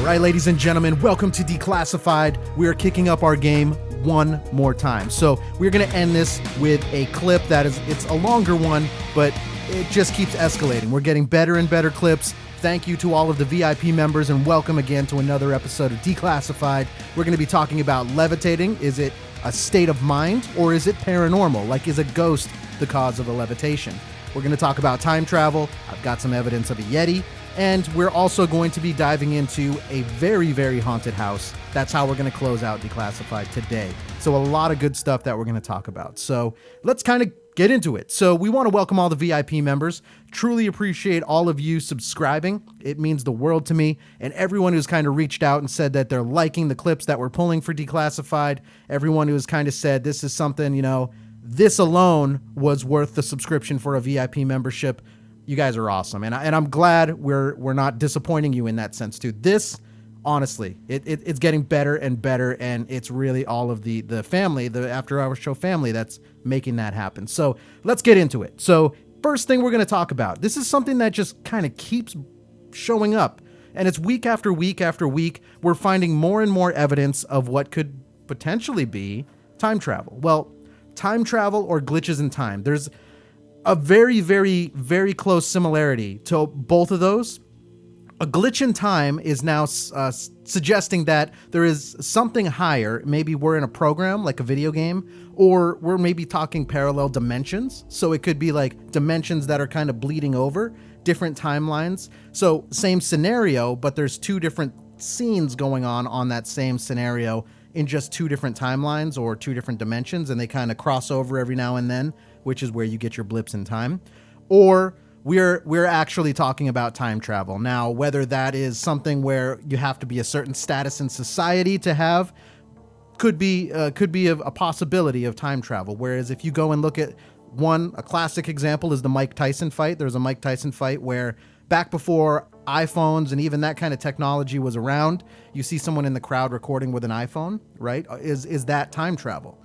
right, ladies and gentlemen, welcome to Declassified. We are kicking up our game one more time. So we're going to end this with a clip that it's a longer one, but it just keeps escalating. We're getting better and better clips. Thank you to all of the VIP members, and welcome again to another episode of Declassified. We're going to be talking about levitating. Is it a state of mind, or is it paranormal? Like, is a ghost the cause of a levitation? We're going to talk about time travel. I've got some evidence of a Yeti. And we're also going to be diving into a very, very haunted house. That's how we're going to close out Declassified today. So a lot of good stuff that we're going to talk about. So let's kind of get into it. So we want to welcome all the VIP members. Truly appreciate all of you subscribing. It means the world to me. And everyone who's kind of reached out and said that they're liking the clips that we're pulling for Declassified. Everyone who's kind of said this is something, you know, this alone was worth the subscription for a VIP membership. You guys are awesome, and I'm glad we're not disappointing you in that sense too. This, honestly, it's getting better and better, and it's really all of the family, the After Hours Show family, that's making that happen. So let's get into it. So first thing we're going to talk about, this is something that just kind of keeps showing up, and it's week after week after week. We're finding more and more evidence of what could potentially be time travel. Well, time travel or glitches in time. There's a very, very, very close similarity to both of those. A glitch in time is now suggesting that there is something higher. Maybe we're in a program like a video game, or we're maybe talking parallel dimensions. So it could be like dimensions that are kind of bleeding over, different timelines. So same scenario, but there's two different scenes going on that same scenario in just two different timelines or two different dimensions, and they kind of cross over every now and then, which is where you get your blips in time. Or we're actually talking about time travel. Now, whether that is something where you have to be a certain status in society to have, could be a possibility of time travel. Whereas if you go and look at a classic example is the Mike Tyson fight. There's a Mike Tyson fight where back before iPhones and even that kind of technology was around, you see someone in the crowd recording with an iPhone, right? Is that time travel?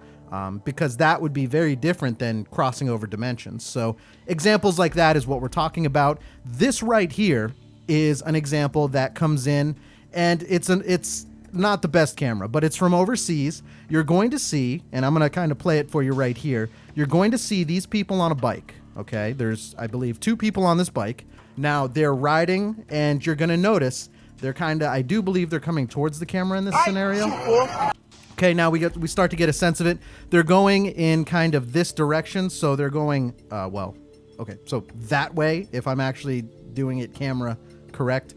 Because that would be very different than crossing over dimensions. So examples like that is what we're talking about. This right here is an example that comes in, and it's not the best camera, but it's from overseas. You're going to see, and I'm going to kind of play it for you right here. You're going to see these people on a bike. Okay, there's, I believe, two people on this bike. Now they're riding, and you're going to notice they're I do believe they're coming towards the camera in this scenario. Okay, now we start to get a sense of it. They're going in kind of this direction, so they're going, okay, so that way, if I'm actually doing it camera correct.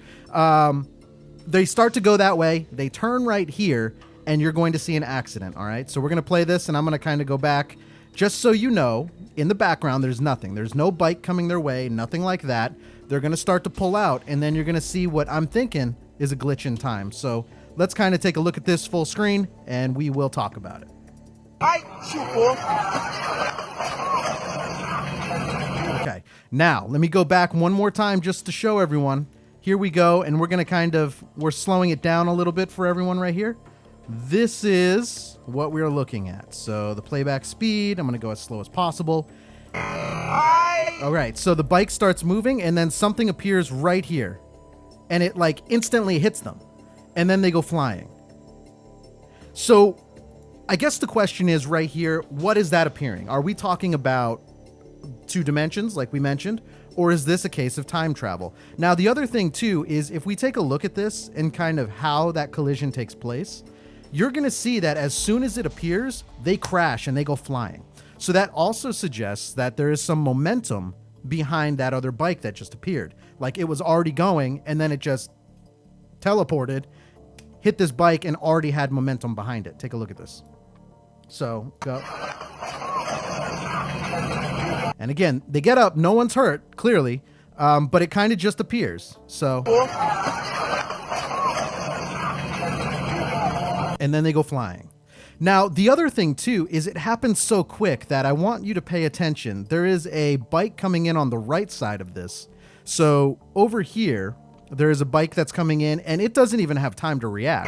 They start to go that way, they turn right here, and you're going to see an accident, all right? So we're going to play this, and I'm going to kind of go back, just so you know, in the background, there's nothing. There's no bike coming their way, nothing like that. They're going to start to pull out, and then you're going to see what I'm thinking is a glitch in time. So let's kind of take a look at this full screen, and we will talk about it. Okay, now let me go back one more time just to show everyone. Here we go, and we're going to we're slowing it down a little bit for everyone right here. This is what we're looking at. So the playback speed, I'm going to go as slow as possible. All right, so the bike starts moving, and then something appears right here, and it like instantly hits them. And then they go flying. So I guess the question is right here, what is that appearing? Are we talking about two dimensions like we mentioned, or is this a case of time travel? Now, the other thing too is if we take a look at this and kind of how that collision takes place, you're going to see that as soon as it appears, they crash and they go flying. So that also suggests that there is some momentum behind that other bike that just appeared. Like it was already going and then it just teleported, hit this bike, and already had momentum behind it. Take a look at this. So go. And again, they get up. No one's hurt, clearly, but it kind of just appears. So. And then they go flying. Now, the other thing, too, is it happens so quick that I want you to pay attention. There is a bike coming in on the right side of this. So over here, there is a bike that's coming in, and it doesn't even have time to react.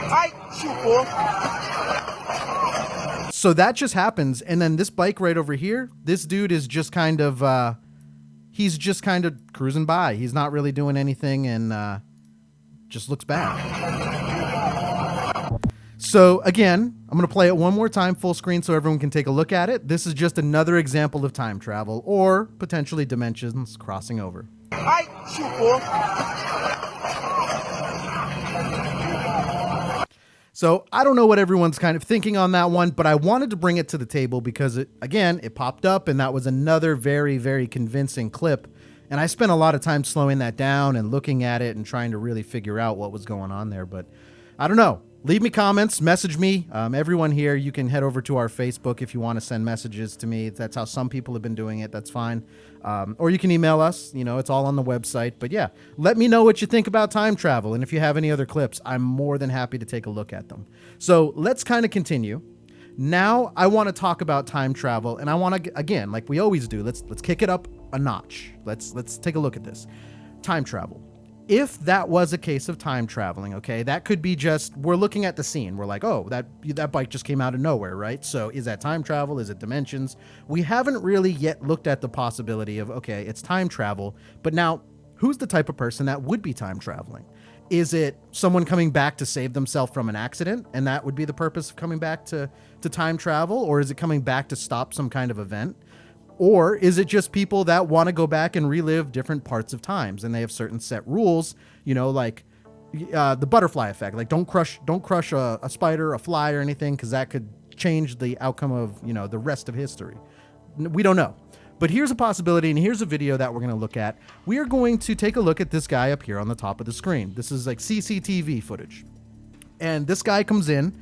So that just happens, and then this bike right over here, this dude is just kind of, he's just kind of cruising by. He's not really doing anything, and just looks back. So again, I'm going to play it one more time full screen so everyone can take a look at it. This is just another example of time travel or potentially dimensions crossing over. So I don't know what everyone's kind of thinking on that one, but I wanted to bring it to the table because it popped up and that was another very, very convincing clip. And I spent a lot of time slowing that down and looking at it and trying to really figure out what was going on there. But I don't know. Leave me comments, message me. Everyone here, you can head over to our Facebook if you want to send messages to me. That's how some people have been doing it. That's fine. Or you can email us. You know, it's all on the website. But yeah, let me know what you think about time travel. And if you have any other clips, I'm more than happy to take a look at them. So let's kind of continue. Now I want to talk about time travel. And I want to, again, like we always do, let's kick it up a notch. Let's take a look at this. Time travel. If that was a case of time traveling, okay, that could be just, we're looking at the scene. We're like, oh, that bike just came out of nowhere, right? So is that time travel? Is it dimensions? We haven't really yet looked at the possibility of, okay, it's time travel, but now who's the type of person that would be time traveling? Is it someone coming back to save themselves from an accident? And that would be the purpose of coming back to time travel? Or is it coming back to stop some kind of event? Or is it just people that want to go back and relive different parts of times and they have certain set rules, you know, like the butterfly effect, like don't crush a spider, a fly or anything, because that could change the outcome of, you know, the rest of history. We don't know. But here's a possibility, and here's a video that we're going to look at. We are going to take a look at this guy up here on the top of the screen. This is like CCTV footage. And this guy comes in,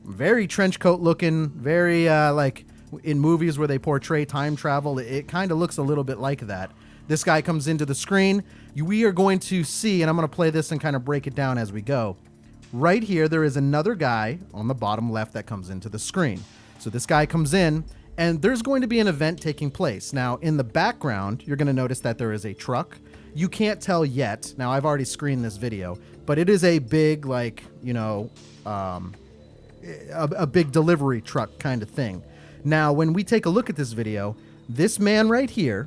very trench coat looking, very like in movies where they portray time travel, it kind of looks a little bit like that. This guy comes into the screen. We are going to see, and I'm going to play this and kind of break it down as we go. Right here, there is another guy on the bottom left that comes into the screen. So this guy comes in, and there's going to be an event taking place. Now, in the background, you're going to notice that there is a truck. You can't tell yet. Now, I've already screened this video, but it is a big, like, you know, a big delivery truck kind of thing. Now, when we take a look at this video, this man right here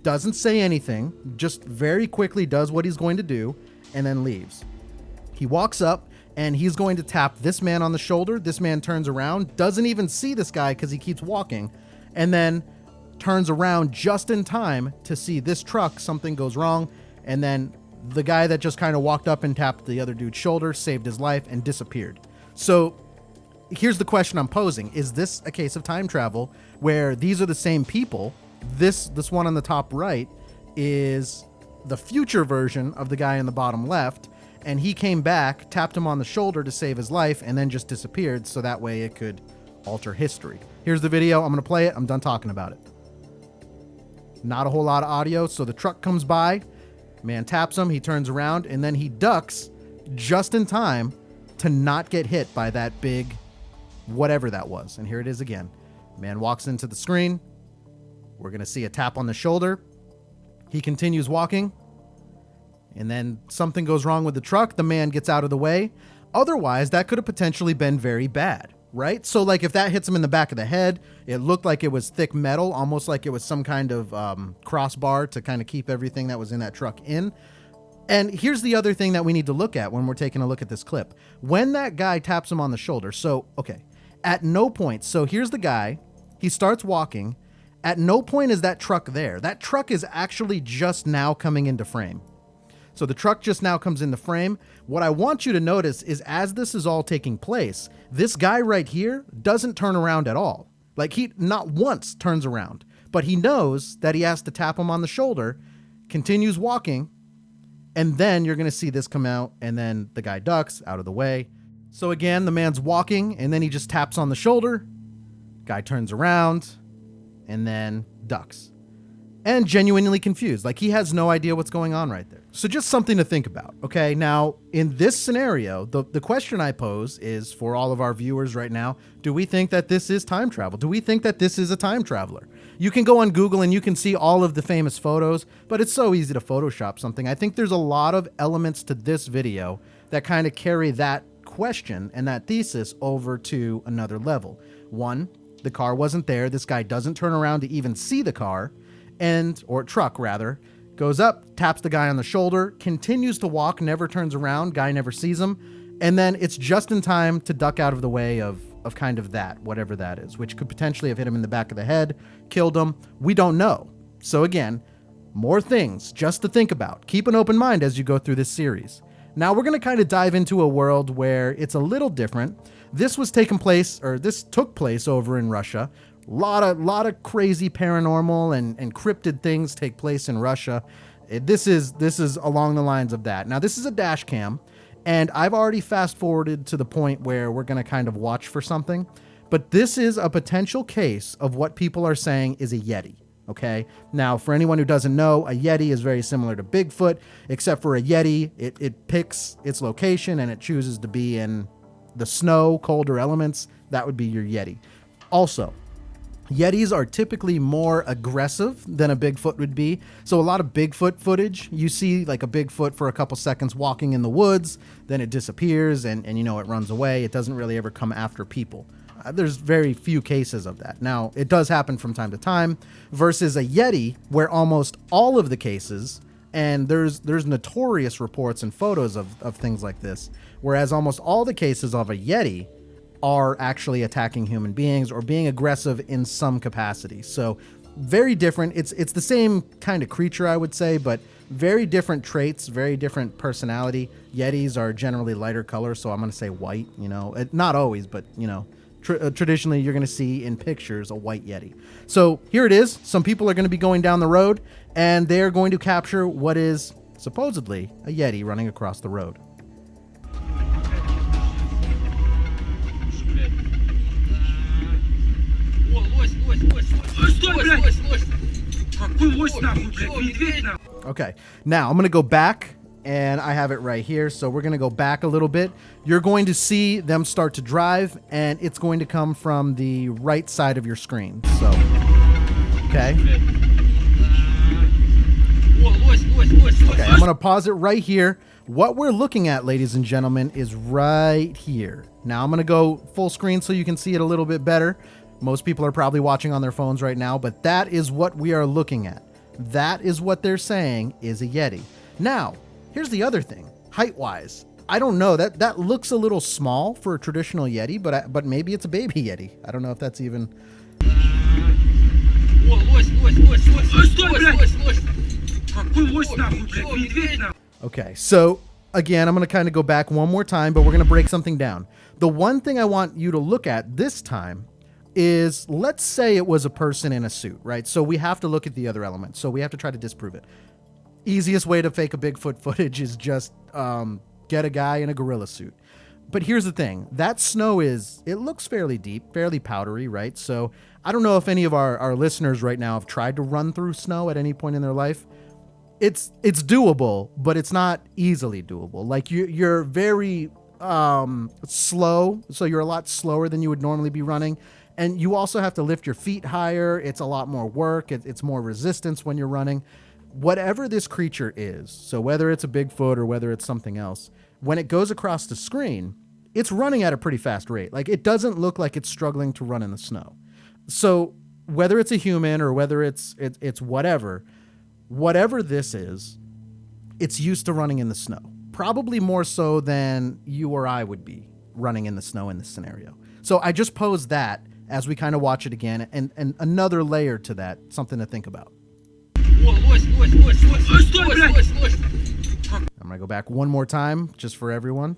doesn't say anything, just very quickly does what he's going to do, and then leaves. He walks up, and he's going to tap this man on the shoulder. This man turns around, doesn't even see this guy because he keeps walking, and then turns around just in time to see this truck, something goes wrong, and then the guy that just kind of walked up and tapped the other dude's shoulder, saved his life, and disappeared. So here's the question I'm posing. Is this a case of time travel where these are the same people? This one on the top right is the future version of the guy in the bottom left, and he came back, tapped him on the shoulder to save his life, and then just disappeared so that way it could alter history. Here's the video. I'm going to play it. I'm done talking about it. Not a whole lot of audio, so the truck comes by, man taps him, he turns around, and then he ducks just in time to not get hit by that big whatever that was. And here it is again. Man walks into the screen. We're going to see a tap on the shoulder. He continues walking. And then something goes wrong with the truck. The man gets out of the way. Otherwise, that could have potentially been very bad, right? So like if that hits him in the back of the head, it looked like it was thick metal, almost like it was some kind of crossbar to kind of keep everything that was in that truck in. And here's the other thing that we need to look at when we're taking a look at this clip. When that guy taps him on the shoulder, so, okay, at no point, so here's the guy, he starts walking, at no point is that truck there. That truck is actually just now coming into frame. So the truck just now comes into frame. What I want you to notice is as this is all taking place, this guy right here doesn't turn around at all. Like he not once turns around, but he knows that he has to tap him on the shoulder, continues walking, and then you're going to see this come out, and then the guy ducks out of the way. So again, the man's walking, and then he just taps on the shoulder. Guy turns around, and then ducks. And genuinely confused. Like he has no idea what's going on right there. So just something to think about. Okay, now in this scenario, the question I pose is for all of our viewers right now, do we think that this is time travel? Do we think that this is a time traveler? You can go on Google and you can see all of the famous photos, but it's so easy to Photoshop something. I think there's a lot of elements to this video that kind of carry that question and that thesis over to another level. One, the car wasn't there. This guy doesn't turn around to even see the car, or truck rather, goes up, taps the guy on the shoulder, continues to walk, never turns around, guy never sees him, And then it's just in time to duck out of the way of kind of that, whatever that is, which could potentially have hit him in the back of the head, killed him. We don't know. So again, more things just to think about. Keep an open mind as you go through this series. Now we're going to kind of dive into a world where it's a little different. This took place over in Russia. Lot of crazy paranormal and cryptid things take place in Russia. This is along the lines of that. Now this is a dash cam, and I've already fast forwarded to the point where we're going to kind of watch for something. But this is a potential case of what people are saying is a Yeti. Okay. Now, for anyone who doesn't know, a Yeti is very similar to Bigfoot, except for a Yeti, it picks its location and it chooses to be in the snow, colder elements. That would be your Yeti. Also, Yetis are typically more aggressive than a Bigfoot would be. So a lot of Bigfoot footage, you see like a Bigfoot for a couple seconds walking in the woods, then it disappears and it runs away. It doesn't really ever come after people. There's very few cases of that. Now, it does happen from time to time versus a Yeti where almost all of the cases, and there's notorious reports and photos of things like this, whereas almost all the cases of a Yeti are actually attacking human beings or being aggressive in some capacity. So very different. It's the same kind of creature, I would say, but very different traits, very different personality. Yetis are generally lighter color, so I'm going to say white, not always, but traditionally you're going to see in pictures a white Yeti. So here it is. Some people are going to be going down the road and they're going to capture what is supposedly a Yeti running across the road. Okay, now I'm going to go back, and I have it right here. So we're going to go back a little bit. You're going to see them start to drive, and it's going to come from the right side of your screen. So, okay. Okay, I'm going to pause it right here. What we're looking at, ladies and gentlemen, is right here. Now I'm going to go full screen so you can see it a little bit better. Most people are probably watching on their phones right now, but that is what we are looking at. That is what they're saying is a Yeti. Now, here's the other thing. Height-wise, I don't know. That looks a little small for a traditional Yeti, but maybe it's a baby Yeti. I don't know if that's even... Okay, so again, I'm going to kind of go back one more time, but we're going to break something down. The one thing I want you to look at this time is, let's say it was a person in a suit, right? So we have to look at the other elements. So we have to try to disprove it. Easiest way to fake a Bigfoot footage is just get a guy in a gorilla suit. But here's the thing. That snow it looks fairly deep, fairly powdery, right? So I don't know if any of our listeners right now have tried to run through snow at any point in their life. It's doable, but it's not easily doable. Like you're very slow, so you're a lot slower than you would normally be running. And you also have to lift your feet higher. It's a lot more work. It's more resistance when you're running. Whatever this creature is, so whether it's a Bigfoot or whether it's something else, when it goes across the screen, it's running at a pretty fast rate. Like, it doesn't look like it's struggling to run in the snow. So whether it's a human or whether it's whatever this is, it's used to running in the snow. Probably more so than you or I would be running in the snow in this scenario. So I just posed that as we kind of watch it again, and another layer to that, something to think about. I'm going to go back one more time, just for everyone.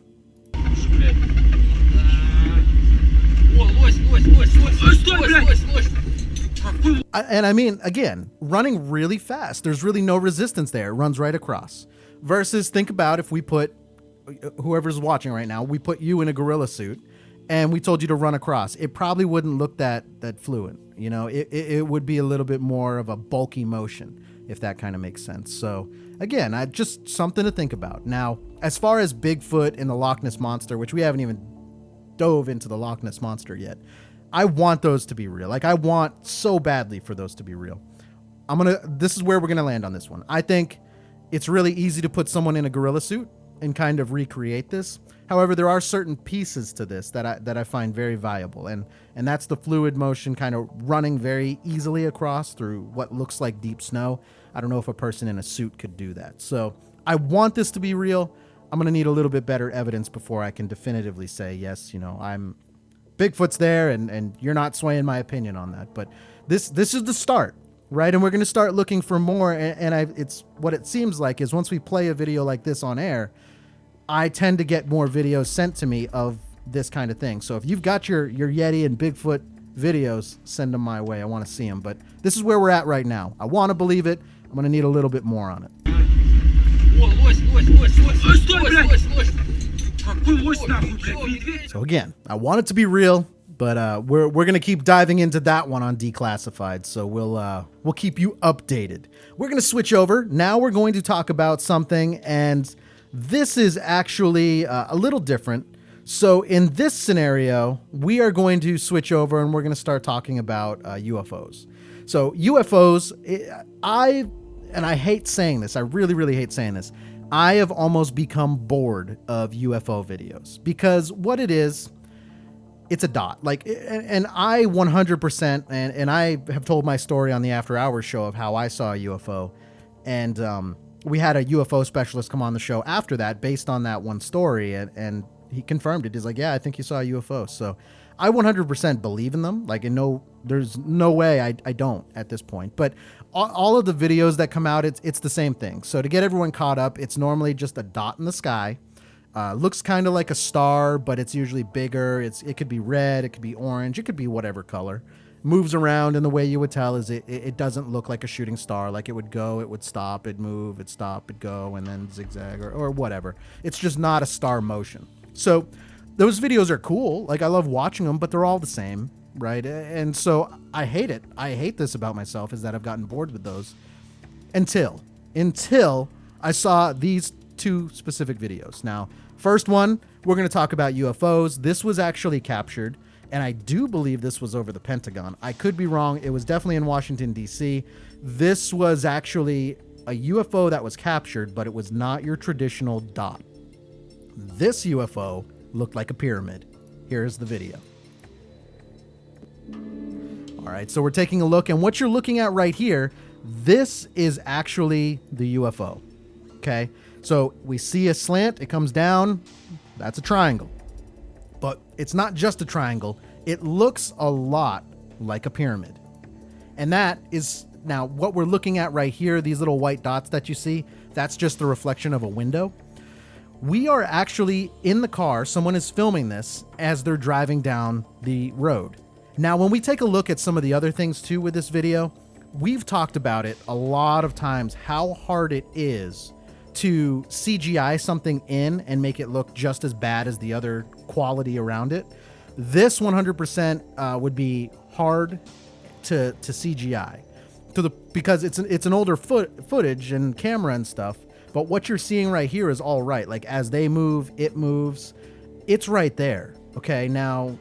And I mean, again, running really fast. There's really no resistance there. It runs right across. Versus, think about if we put, whoever's watching right now, we put you in a gorilla suit, and we told you to run across. It probably wouldn't look that fluent. It would be a little bit more of a bulky motion, if that kind of makes sense. So again, just something to think about. Now, as far as Bigfoot and the Loch Ness Monster, which we haven't even dove into the Loch Ness Monster yet, I want those to be real. Like, I want so badly for those to be real. This is where we're going to land on this one. I think it's really easy to put someone in a gorilla suit and kind of recreate this. However, there are certain pieces to this that I find very viable, and that's the fluid motion kind of running very easily across through what looks like deep snow. I don't know if a person in a suit could do that. So I want this to be real. I'm going to need a little bit better evidence before I can definitively say, yes, I'm Bigfoot's there and you're not swaying my opinion on that. But this is the start, right? And we're going to start looking for more. And it's what it seems like is once we play a video like this on air, I tend to get more videos sent to me of this kind of thing. So if you've got your Yeti and Bigfoot videos, send them my way. I want to see them. But this is where we're at right now. I want to believe it. I'm going to need a little bit more on it. So again, I want it to be real, but we're gonna keep diving into that one on Declassified. So we'll keep you updated. We're gonna switch over now. We're going to talk about something, and this is actually a little different. So in this scenario, we are going to switch over, and we're gonna start talking about UFOs. So UFOs, I hate saying this. I really hate saying this. I have almost become bored of UFO videos because what it is, it's a dot. Like, and I 100%, and I have told my story on the After Hours show of how I saw a UFO, and we had a UFO specialist come on the show after that based on that one story, and he confirmed it. He's like, yeah, I think you saw a UFO. So I 100% believe in them. Like, there's no way I don't at this point. But all of the videos that come out, it's the same thing. So to get everyone caught up, it's normally just a dot in the sky. Looks kind of like a star, but it's usually bigger. It could be red, it could be orange, it could be whatever color. Moves around, and the way you would tell is it doesn't look like a shooting star. Like it would go, it would stop, it'd move, it'd stop, it'd go, and then zigzag or whatever. It's just not a star motion. So those videos are cool. Like I love watching them, but they're all the same, right? And so I hate it. I hate this about myself is that I've gotten bored with those until I saw these two specific videos. Now, first one, we're going to talk about UFOs. This was actually captured, and I do believe this was over the Pentagon. I could be wrong. It was definitely in Washington, D.C. This was actually a UFO that was captured, but it was not your traditional dot. This UFO looked like a pyramid. Here's the video. All right, so we're taking a look, and what you're looking at right here, this is actually the UFO. Okay, so we see a slant, it comes down, that's a triangle. But it's not just a triangle, it looks a lot like a pyramid. And that is, now what we're looking at right here, these little white dots that you see, that's just the reflection of a window. We are actually in the car, someone is filming this as they're driving down the road. Now, when we take a look at some of the other things too with this video, we've talked about it a lot of times, how hard it is to CGI something in and make it look just as bad as the other quality around it. This 100% would be hard to CGI because it's an older footage and camera and stuff. But what you're seeing right here is all right. Like as they move, it moves. It's right there. Okay, now,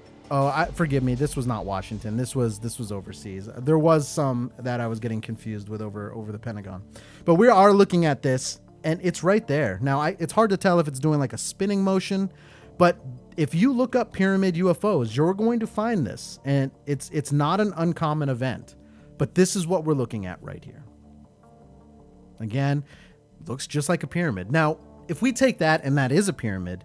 forgive me. This was not Washington. This was overseas. There was some that I was getting confused with over the Pentagon. But we are looking at this, and it's right there. Now, it's hard to tell if it's doing like a spinning motion, but if you look up pyramid UFOs, you're going to find this, and it's not an uncommon event. But this is what we're looking at right here. Again, looks just like a pyramid. Now, if we take that, and that is a pyramid,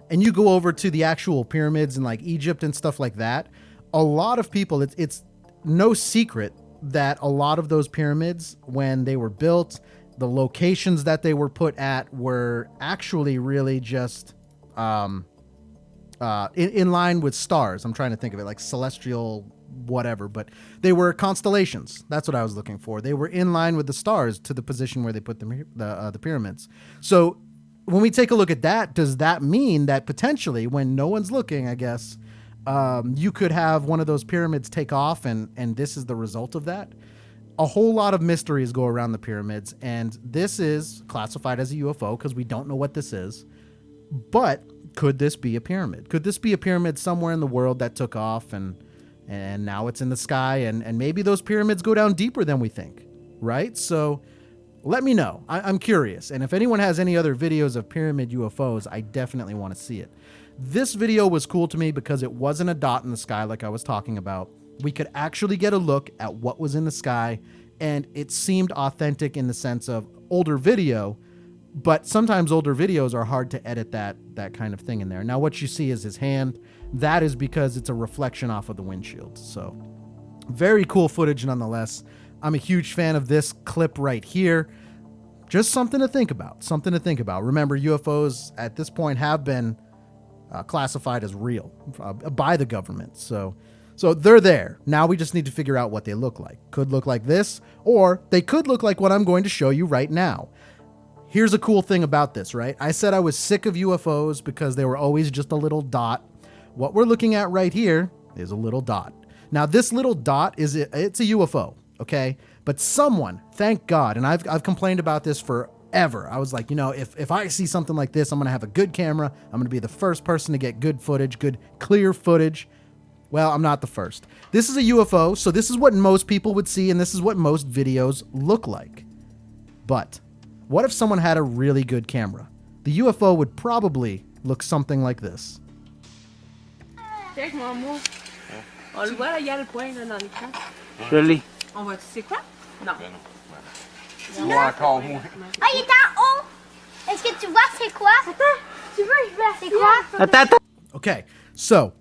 and you go over to the actual pyramids in like Egypt and stuff like that, a lot of people, it's no secret that a lot of those pyramids, when they were built, the locations that they were put at were actually really just in line with stars. I'm trying to think of it like celestial whatever, but they were constellations. That's what I was looking for. They were in line with the stars to the position where they put the pyramids. So when we take a look at that, does that mean that potentially when no one's looking, I guess, you could have one of those pyramids take off and this is the result of that? A whole lot of mysteries go around the pyramids, and this is classified as a UFO because we don't know what this is. But could this be a pyramid? Could this be a pyramid somewhere in the world that took off and now it's in the sky, and maybe those pyramids go down deeper than we think, right? So let me know. I'm curious. And if anyone has any other videos of pyramid UFOs, I definitely want to see it. This video was cool to me because it wasn't a dot in the sky like I was talking about. We could actually get a look at what was in the sky, and it seemed authentic in the sense of older video. But sometimes older videos are hard to edit that kind of thing in there. Now what you see is his hand. That is because it's a reflection off of the windshield. So very cool footage nonetheless. I'm a huge fan of this clip right here. Just something to think about. Something to think about. Remember, UFOs at this point have been classified as real by the government. So they're there. Now we just need to figure out what they look like. Could look like this, or they could look like what I'm going to show you right now. Here's a cool thing about this, right? I said I was sick of UFOs because they were always just a little dot. What we're looking at right here is a little dot. Now, this little dot it's a UFO, okay? But someone, thank God, and I've complained about this forever. I was like, if I see something like this, I'm going to have a good camera. I'm going to be the first person to get good footage, good clear footage. Well, I'm not the first. This is a UFO, so this is what most people would see, and this is what most videos look like. But what if someone had a really good camera? The UFO would probably look something like this. Check, maman. On le voit, là, il y a le point là, dans l'écran. Je l'ai. On va, tu sais quoi? Non. Moi encore, moi. Ah, il est en haut! Est-ce que tu vois c'est quoi? Attends, tu veux, je vais. C'est quoi? Attends. Okay, so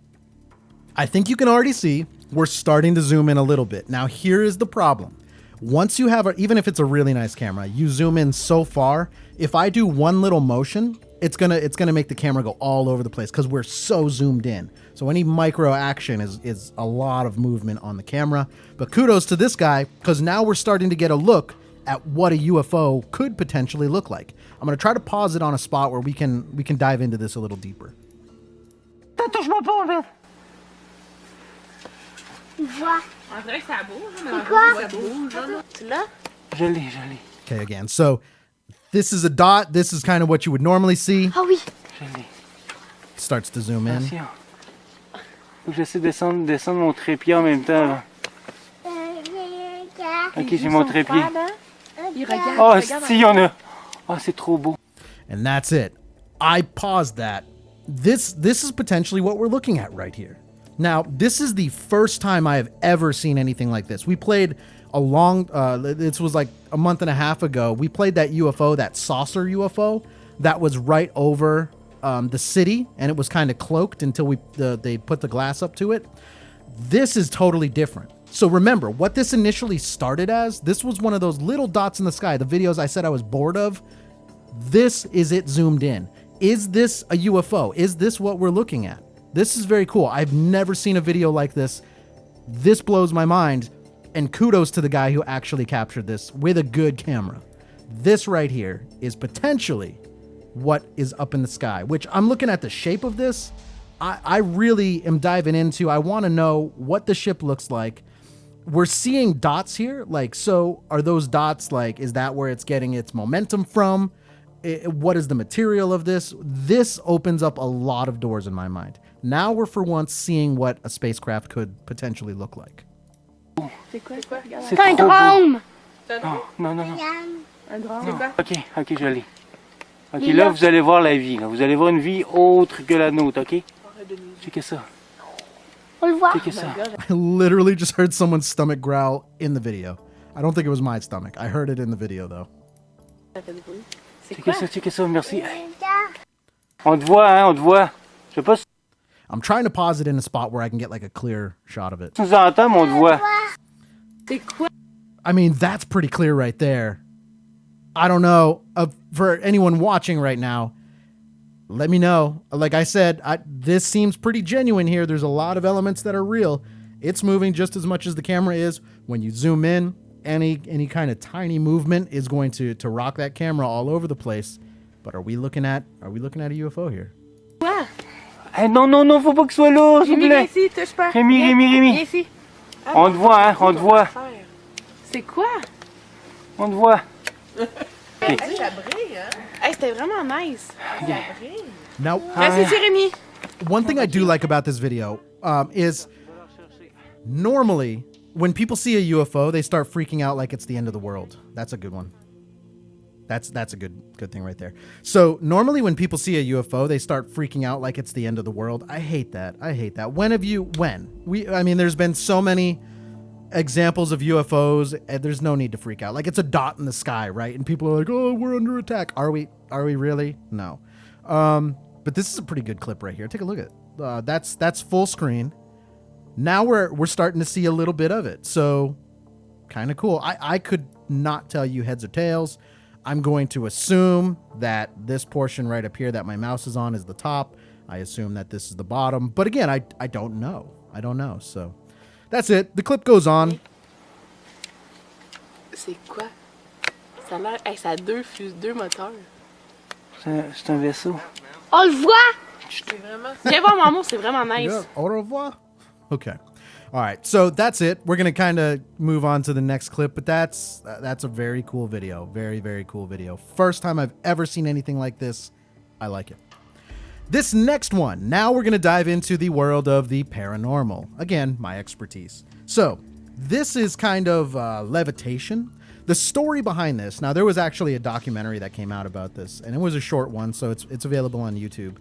I think you can already see we're starting to zoom in a little bit. Now, here is the problem. Once you have, even if it's a really nice camera, you zoom in so far. If I do one little motion, it's gonna make the camera go all over the place because we're so zoomed in. So any micro action is a lot of movement on the camera. But kudos to this guy because now we're starting to get a look at what a UFO could potentially look like. I'm gonna try to pause it on a spot where we can dive into this a little deeper. Touche-moi pas, en fait. Tu vois? On dirait que ça bouge. Mais C'est quoi? ça bouge. Là. Tu l'as? Je l'ai. Okay, again, so this is a dot. This is kind of what you would normally see. Ah oui. Je l'ai. Starts to zoom in. Attention. Faut que j'essaie de descendre mon trépied en même temps, là. Ok, j'ai mon trépied. Il regarde. Oh, regarde si, on a. Oh, c'est trop beau. And that's it. I paused that. This is potentially what we're looking at right here. Now, this is the first time I have ever seen anything like this. We played this was like a month and a half ago. We played that UFO, that saucer UFO that was right over the city, and it was kind of cloaked until they put the glass up to it. This is totally different. So remember, what this initially started as, this was one of those little dots in the sky. The videos I said I was bored of, this is it zoomed in. Is this a UFO? Is this what we're looking at? This is very cool. I've never seen a video like this. This blows my mind. And kudos to the guy who actually captured this with a good camera. This right here is potentially what is up in the sky, which I'm looking at the shape of this. I really am diving into. I want to know what the ship looks like. We're seeing dots here. Like, so are those dots like, is that where it's getting its momentum from? What is the material of this? This opens up a lot of doors in my mind. Now we're for once seeing what a spacecraft could potentially look like. C'est quoi? Regarde. C'est C'est un trop beau. drone. Non. Regarde. Un drone. C'est quoi? Ok, je l'ai. Ok, là, vous allez voir la vie. Là. Vous allez voir une vie autre que la nôtre, ok? Checkez ça. On le voit. Checkez ça. I literally just heard someone's stomach growl in the video. I don't think it was my stomach. I heard it in the video though. Ça fait du bruit. C'est quoi? Checkez ça, merci. Regarde. On te voit, hein, on te voit. Je sais pas si I'm trying to pause it in a spot where I can get like a clear shot of it. tu nous entends, mais on te voit. C'est quoi? I mean, that's pretty clear right there. I don't know. For anyone watching right now, let me know. Like I said, this seems pretty genuine here. There's a lot of elements that are real. It's moving just as much as the camera is. When you zoom in, any kind of tiny movement is going to rock that camera all over the place. But are we looking at a UFO here? Quoi? Eh, non, faut pas que ce soit là, s'il vous Rémi, viens plaît. ici, touche pas. Rémi. Viens ici. On te voit, hein, on te voit. C'est quoi? On te voit. Ça brille, hein? Hey, c'était vraiment nice. Ça brille. Now, Merci, Rémi. one thing I do like about this video is normally when people see a UFO, they start freaking out like it's the end of the world. That's a good one. That's a good thing right there. So normally when people see a UFO, they start freaking out like it's the end of the world. I hate that. I mean, there's been so many examples of UFOs, and there's no need to freak out. Like, it's a dot in the sky, right? And people are like, "Oh, we're under attack." Are we really? No. But this is a pretty good clip right here. Take a look at it. That's full screen. Now we're starting to see a little bit of it. So kind of cool. I could not tell you heads or tails. I'm going to assume that this portion right up here that my mouse is on is the top. I assume that this is the bottom. But again, I don't know. I don't know. So that's it. The clip goes on. C'est quoi? Ça a l'air... Hey, ça a deux moteurs. C'est un vaisseau. On le voit. C'est vraiment... Viens voir, maman, c'est vraiment nice. Yeah, au revoir. Okay. All right. So that's it. We're going to kind of move on to the next clip, but that's a very cool video. Very, very cool video. First time I've ever seen anything like this. I like it. This next one, now we're going to dive into the world of the paranormal. Again, my expertise. So this is kind of Levitation. The story behind this, now there was actually a documentary that came out about this, and it was a short one, so it's available on YouTube.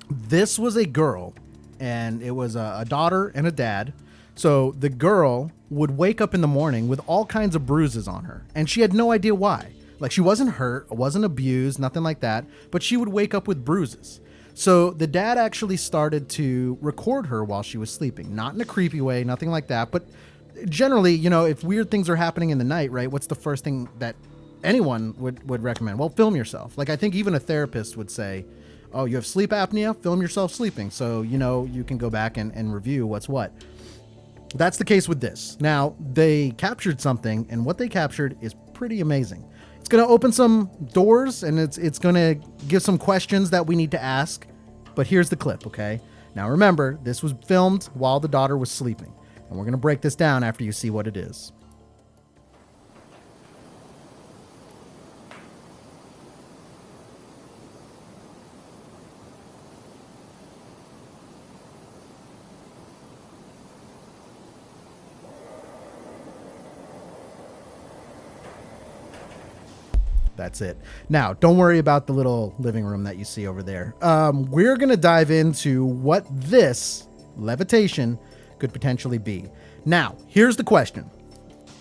This was a girl, and it was a daughter and a dad. So the girl would wake up in the morning with all kinds of bruises on her, and she had no idea why. Like, she wasn't hurt, wasn't abused, nothing like that, but she would wake up with bruises. So the dad actually started to record her while she was sleeping. Not in a creepy way, nothing like that, but generally, you know, if weird things are happening in the night, right, what's the first thing that anyone would recommend? Well, film yourself. Like, I think even a therapist would say, oh, you have sleep apnea? Film yourself sleeping so, you know, you can go back and review what's what. That's the case with this. Now, they captured something, and what they captured is pretty amazing. It's going to open some doors, and it's going to give some questions that we need to ask. But here's the clip, okay? Now, remember, this was filmed while the daughter was sleeping. And we're going to break this down after you see what it is. That's it. Now, don't worry about the little living room that you see over there. We're going to dive into what this levitation could potentially be. Now, here's the question.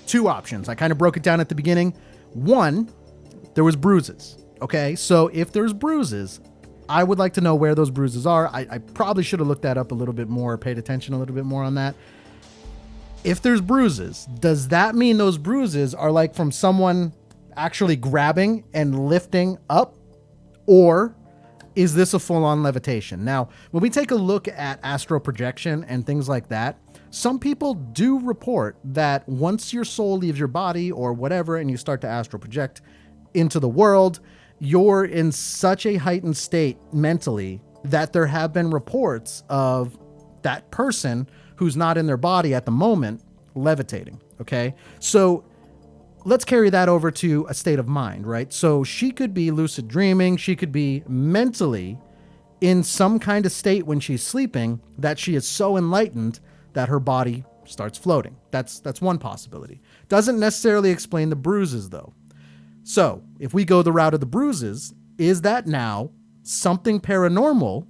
Two options. I kind of broke it down at the beginning. One, there was bruises. Okay, so if there's bruises, I would like to know where those bruises are. I probably should have looked that up a little bit more, paid attention a little bit more on that. If there's bruises, does that mean those bruises are like from someone actually grabbing and lifting up, or is this a full-on levitation? Now, when we take a look at astral projection and things like that, some people do report that once your soul leaves your body or whatever and you start to astral project into the world, you're in such a heightened state mentally that there have been reports of that person who's not in their body at the moment levitating. Okay, so let's carry that over to a state of mind, right? So she could be lucid dreaming. She could be mentally in some kind of state when she's sleeping that she is so enlightened that her body starts floating. That's one possibility. Doesn't necessarily explain the bruises, though. So if we go the route of the bruises, is that now something paranormal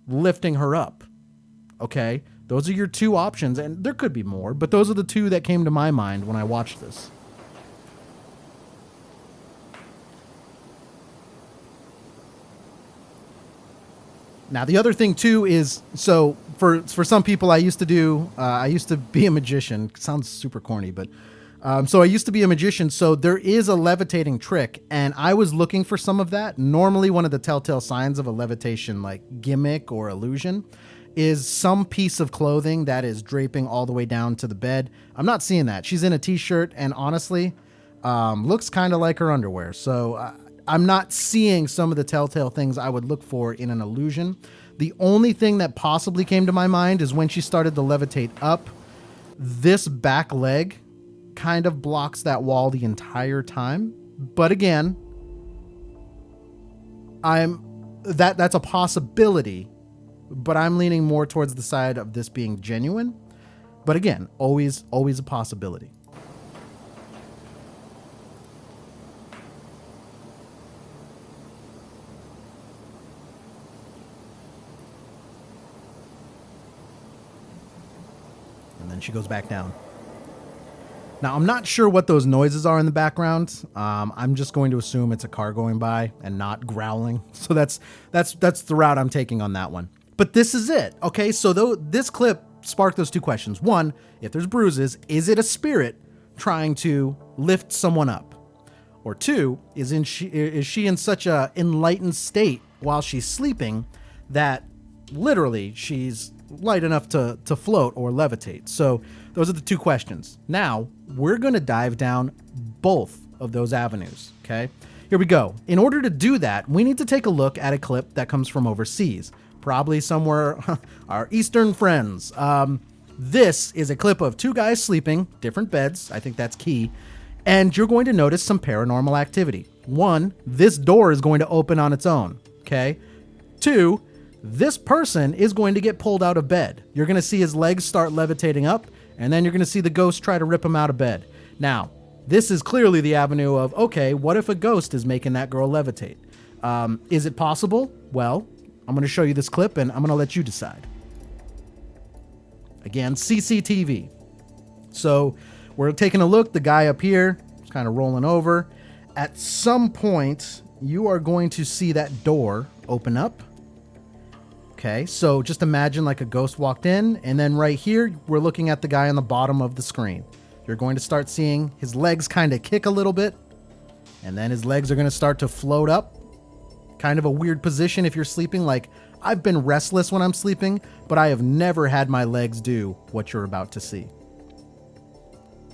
lifting her up? Okay, those are your two options, and there could be more, but those are the two that came to my mind when I watched this. Now, the other thing, too, is, so for some people, I used to be a magician. It sounds super corny, but so I used to be a magician. So there is a levitating trick, and I was looking for some of that. Normally, one of the telltale signs of a levitation, like gimmick or illusion, is some piece of clothing that is draping all the way down to the bed. I'm not seeing that. She's in a t-shirt, and honestly, looks kind of like her underwear. So I'm not seeing some of the telltale things I would look for in an illusion. The only thing that possibly came to my mind is when she started to levitate up, this back leg kind of blocks that wall the entire time. But again, that's a possibility, but I'm leaning more towards the side of this being genuine. But again, always a possibility. And then then she goes back down. Now, I'm not sure what those noises are in the background. I'm just going to assume it's a car going by and not growling. So that's the route I'm taking on that one. But this is it. Okay, so this clip sparked those two questions. One, if there's bruises, is it a spirit trying to lift someone up? Or two, is she in such a enlightened state while she's sleeping that literally she's light enough to float or levitate? So those are the two questions. Now, we're going to dive down both of those avenues, okay? Here we go. In order to do that, we need to take a look at a clip that comes from overseas, probably somewhere, our Eastern friends. This is a clip of two guys sleeping, different beds. I think that's key. And you're going to notice some paranormal activity. One, this door is going to open on its own, okay? Two, this person is going to get pulled out of bed. You're going to see his legs start levitating up, and then you're going to see the ghost try to rip him out of bed. Now, this is clearly the avenue of, okay, what if a ghost is making that girl levitate? Is it possible? Well, I'm going to show you this clip, and I'm going to let you decide. Again, CCTV. So we're taking a look. The guy up here is kind of rolling over. At some point, you are going to see that door open up. Okay, so just imagine like a ghost walked in, and then right here, we're looking at the guy on the bottom of the screen. You're going to start seeing his legs kind of kick a little bit, and then his legs are going to start to float up. Kind of a weird position if you're sleeping. Like, I've been restless when I'm sleeping, but I have never had my legs do what you're about to see.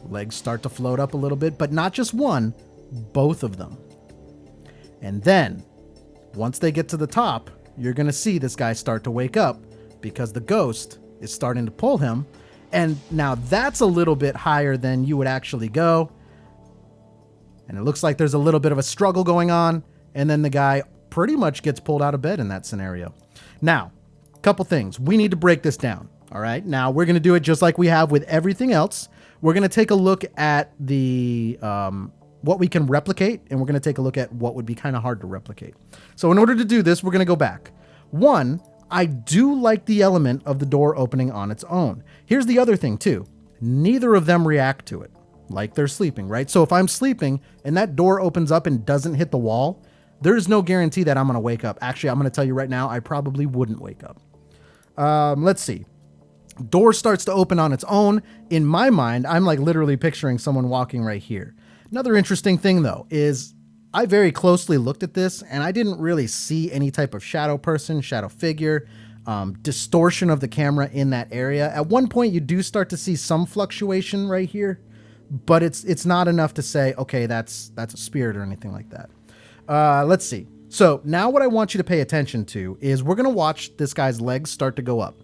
Legs start to float up a little bit, but not just one, both of them. And then, once they get to the top, you're going to see this guy start to wake up because the ghost is starting to pull him. And now that's a little bit higher than you would actually go. And it looks like there's a little bit of a struggle going on. And then the guy pretty much gets pulled out of bed in that scenario. Now, a couple things. We need to break this down. All right. Now we're going to do it just like we have with everything else. We're going to take a look at the what we can replicate, and we're going to take a look at what would be kind of hard to replicate. So in order to do this, we're going to go back. One, I do like the element of the door opening on its own. Here's the other thing too. Neither of them react to it like they're sleeping, right? So if I'm sleeping and that door opens up and doesn't hit the wall, there's no guarantee that I'm going to wake up. Actually, I'm going to tell you right now, I probably wouldn't wake up. Let's see. Door starts to open on its own. In my mind, I'm like literally picturing someone walking right here. Another interesting thing though is I very closely looked at this and I didn't really see any type of shadow person, shadow figure, distortion of the camera in that area. At one point you do start to see some fluctuation right here, but it's not enough to say, okay, that's a spirit or anything like that. Let's see. So now what I want you to pay attention to is we're going to watch this guy's legs start to go up.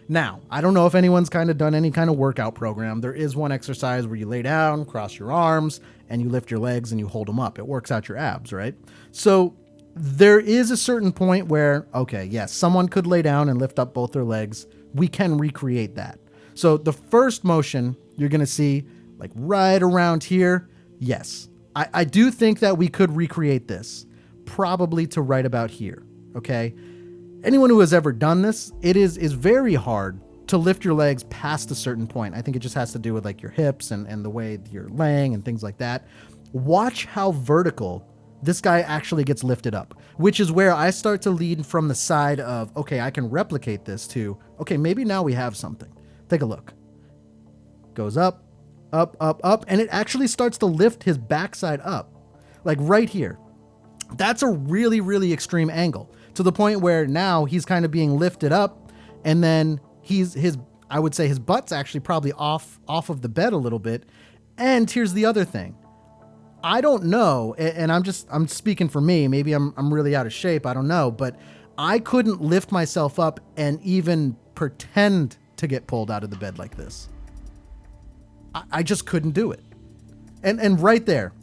Now, I don't know if anyone's kind of done any kind of workout program. There is one exercise where you lay down, cross your arms, and you lift your legs and you hold them up. It works out your abs, right? So there is a certain point where, okay, yes, someone could lay down and lift up both their legs. We can recreate that. So the first motion you're going to see like right around here. Yes, I do think that we could recreate this probably to right about here. Okay. Anyone who has ever done this, it is very hard to lift your legs past a certain point. I think it just has to do with like your hips and the way you're laying and things like that. Watch how vertical this guy actually gets lifted up, which is where I start to lead from the side of, okay, I can replicate this to, okay, maybe now we have something. Take a look. Goes up, up, up, up, and it actually starts to lift his backside up, like right here. That's a really, really extreme angle, to the point where now he's kind of being lifted up, and then I would say his butt's actually probably off of the bed a little bit. And here's the other thing. I don't know, and I'm speaking for me, maybe I'm really out of shape, I don't know, but I couldn't lift myself up and even pretend to get pulled out of the bed like this. I just couldn't do it. And right there,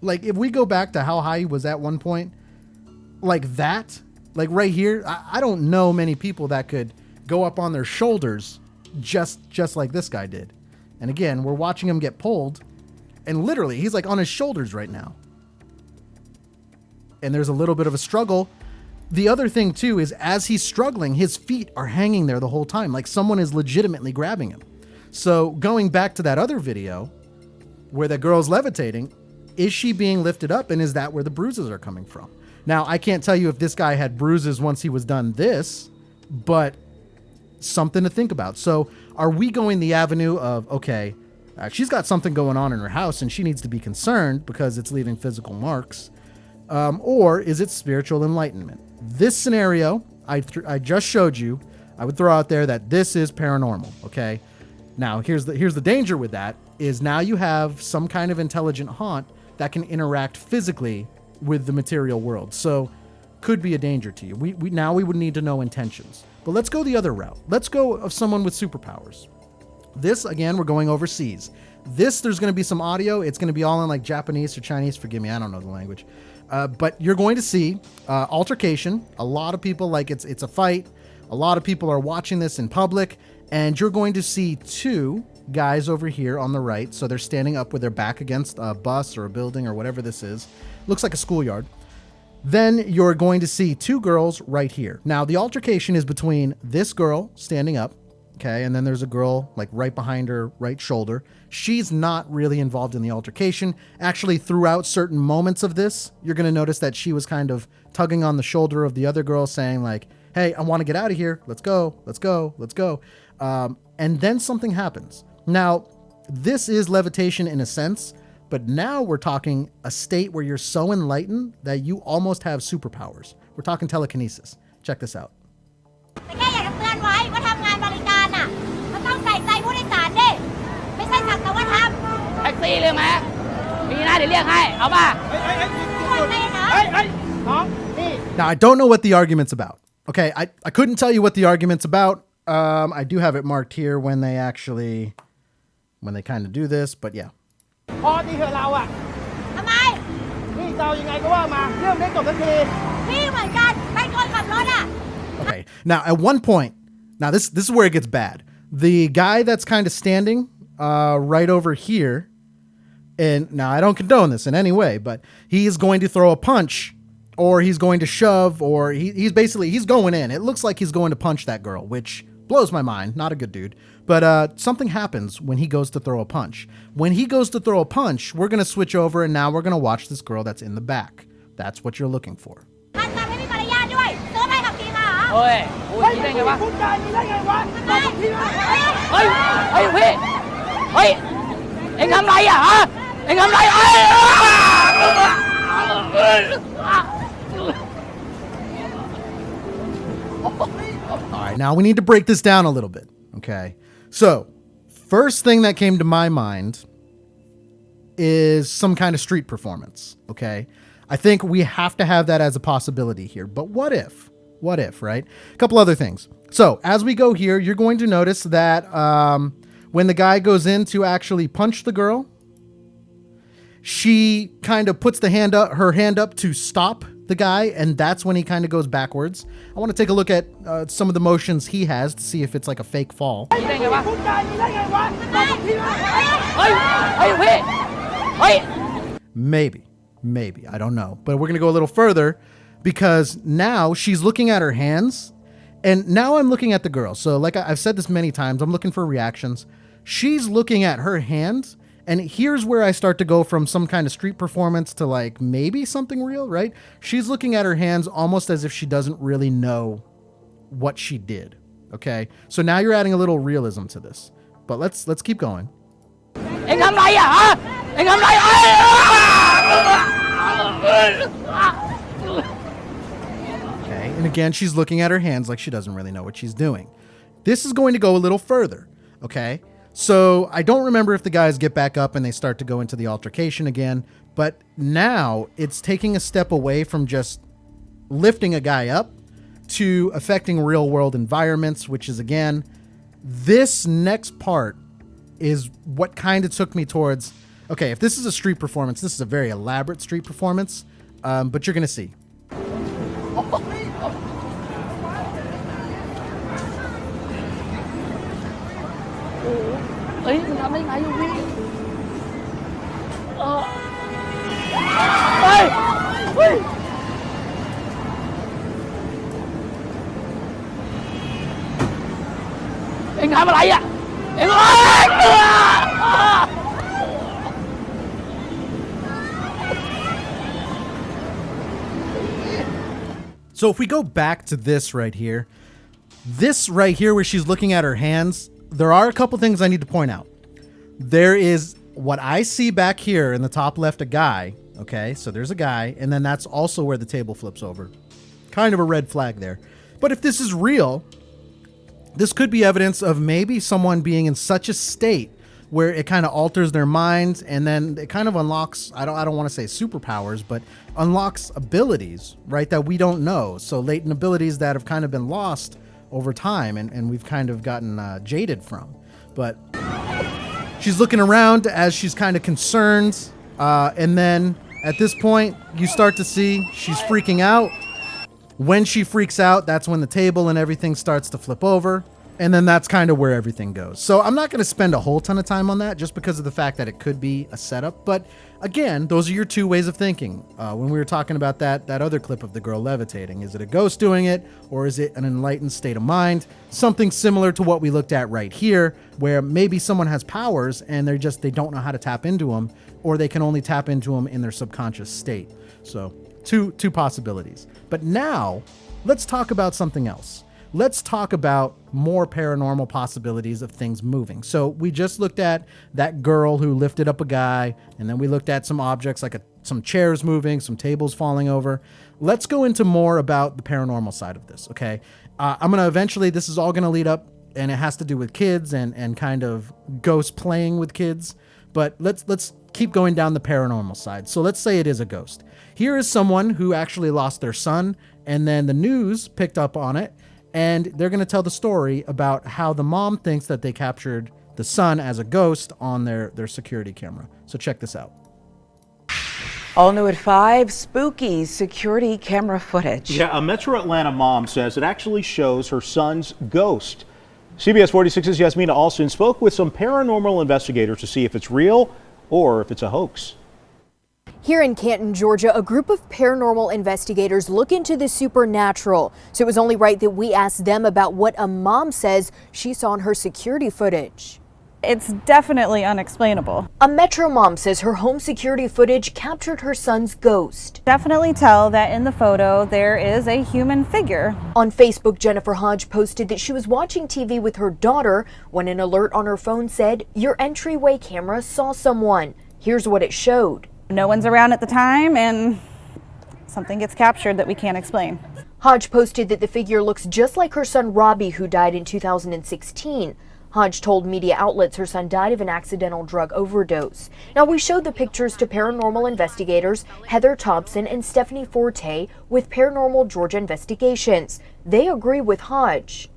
like if we go back to how high he was at one point, like that, like right here, I don't know many people that could go up on their shoulders just like this guy did. And again, we're watching him get pulled, and literally he's like on his shoulders right now. And there's a little bit of a struggle. The other thing too is as he's struggling, his feet are hanging there the whole time, like someone is legitimately grabbing him. So going back to that other video where the girl's levitating, is she being lifted up, and is that where the bruises are coming from? Now, I can't tell you if this guy had bruises once he was done this, but something to think about. So are we going the avenue of, okay, she's got something going on in her house and she needs to be concerned because it's leaving physical marks, or is it spiritual enlightenment? This scenario I just showed you, I would throw out there that this is paranormal, okay? Now, here's the danger with that, is now you have some kind of intelligent haunt that can interact physically with the material world. So could be a danger to you. We would need to know intentions. But let's go the other route. Let's go of someone with superpowers. This, again, we're going overseas. This, there's going to be some audio. It's going to be all in like Japanese or Chinese. Forgive me, I don't know the language. But you're going to see altercation. A lot of people, like it's a fight. A lot of people are watching this in public. And you're going to see two guys over here on the right. So they're standing up with their back against a bus or a building or whatever this is. Looks like a schoolyard. Then you're going to see two girls right here. Now, the altercation is between this girl standing up, okay, and then there's a girl like right behind her right shoulder. She's not really involved in the altercation. Actually, throughout certain moments of this, you're going to notice that she was kind of tugging on the shoulder of the other girl saying like, hey, I want to get out of here. Let's go, let's go, let's go. And then something happens. Now, this is levitation in a sense, but now we're talking a state where you're so enlightened that you almost have superpowers. We're talking telekinesis. Check this out. แต่แค่อยากจะเตือนไว้ว่าทำงานบริการน่ะมันต้องใส่ใจผู้โดยสารดิไม่ใช่สักแต่ว่าทำ แท็กซี่เลยไหมมีนะเดี๋ยวเรียกให้เอาป่ะ Now, I don't know what the argument's about. Okay, I couldn't tell you what the argument's about. I do have it marked here when they kind of do this, but yeah. พอที่เถอะเราอ่ะ ทำไม นี่จะเอายังไงก็ว่ามาเรื่องได้จบทันที พี่เหมือนกันเป็นคนขับรถอ่ะ Okay, now at one point, now this is where it gets bad. The guy that's kind of standing right over here, and now I don't condone this in any way, but he's going to throw a punch, or he's going to shove, or he's going in. It looks like he's going to punch that girl, which blows my mind. Not a good dude. But something happens when he goes to throw a punch. When he goes to throw a punch, we're going to switch over, and now we're going to watch this girl that's in the back. That's what you're looking for. ท่านทำให้มีมารยาทด้วยซื้อใบขับขี่มาเหรอ เฮ้ยพูดอย่างนี้ได้ไงวะ พูดจาอย่างนี้ได้ไงวะ ทำไม เฮ้ยเฮ้ยพี่เฮ้ยเอ็งทำไรอ่ะฮะเอ็งทำไรเอ้ย All right, now we need to break this down a little bit, okay? So, first thing that came to my mind is some kind of street performance, okay? I think we have to have that as a possibility here, but what if? What if, right? A couple other things. So, as we go here, you're going to notice that when the guy goes in to actually punch the girl, she kind of puts her hand up to stop the guy, and that's when he kind of goes backwards. I want to take a look at some of the motions he has to see if it's like a fake fall. ได้ไงวะ พูดจาอย่างนี้ได้ไงวะ เฮ้ยเฮ้ยพี่เฮ้ย Maybe, I don't know. But we're going to go a little further because now she's looking at her hands, and now I'm looking at the girl. So like I've said this many times, I'm looking for reactions. She's looking at her hands, and here's where I start to go from some kind of street performance to like maybe something real, right? She's looking at her hands almost as if she doesn't really know what she did. Okay? So now you're adding a little realism to this. But let's keep going. เอ็งทำไรอ่ะฮะเอ็งทำไรเอ้ย Okay? And again, she's looking at her hands like she doesn't really know what she's doing. This is going to go a little further. Okay? So I don't remember if the guys get back up and they start to go into the altercation again, but now it's taking a step away from just lifting a guy up to affecting real world environments, which is again, this next part is what kind of took me towards, okay, if this is a street performance, this is a very elaborate street performance, but you're going to see. เฮ้ยมันทำได้ไงอยู่พี่เฮ้ยเฮ้ยเอ็งทำอะไรอ่ะเอ็ง So if we go back to this right here where she's looking at her hands, there are a couple things I need to point out. There is what I see back here in the top left, a guy. Okay, so there's a guy, and then that's also where the table flips over. Kind of a red flag there. But if this is real, this could be evidence of maybe someone being in such a state where it kind of alters their minds, and then it kind of unlocks, I don't want to say superpowers, but unlocks abilities, right, that we don't know. So latent abilities that have kind of been lost over time, and we've kind of gotten jaded from. But she's looking around as she's kind of concerned, and then at this point, you start to see she's freaking out. When she freaks out, that's when the table and everything starts to flip over. And then that's kind of where everything goes. So I'm not going to spend a whole ton of time on that just because of the fact that it could be a setup. But again, those are your two ways of thinking. When we were talking about that other clip of the girl levitating, is it a ghost doing it, or is it an enlightened state of mind? Something similar to what we looked at right here, where maybe someone has powers and they don't know how to tap into them, or they can only tap into them in their subconscious state. So two possibilities. But now let's talk about something else. Let's talk about more paranormal possibilities of things moving. So we just looked at that girl who lifted up a guy, and then we looked at some objects like some chairs moving, some tables falling over. Let's go into more about the paranormal side of this, okay? I'm going to eventually, this is all going to lead up, and it has to do with kids and kind of ghosts playing with kids. But let's keep going down the paranormal side. So let's say it is a ghost. Here is someone who actually lost their son, and then the news picked up on it, and they're going to tell the story about how the mom thinks that they captured the son as a ghost on their security camera. So check this out. All new at 5, spooky security camera footage. Yeah, a Metro Atlanta mom says it actually shows her son's ghost. CBS 46's Yasmina Alston spoke with some paranormal investigators to see if it's real or if it's a hoax. Here in Canton, Georgia, a group of paranormal investigators look into the supernatural. So it was only right that we asked them about what a mom says she saw in her security footage. It's definitely unexplainable. A Metro mom says her home security footage captured her son's ghost. Definitely tell that in the photo there is a human figure. On Facebook, Jennifer Hodge posted that she was watching TV with her daughter when an alert on her phone said, "Your entryway camera saw someone." Here's what it showed. No one's around at the time and something gets captured that we can't explain. Hodge posted that the figure looks just like her son Robbie, who died in 2016. Hodge told media outlets her son died of an accidental drug overdose. Now, we showed the pictures to paranormal investigators Heather Thompson and Stephanie Forte with Paranormal Georgia Investigations. They agree with Hodge.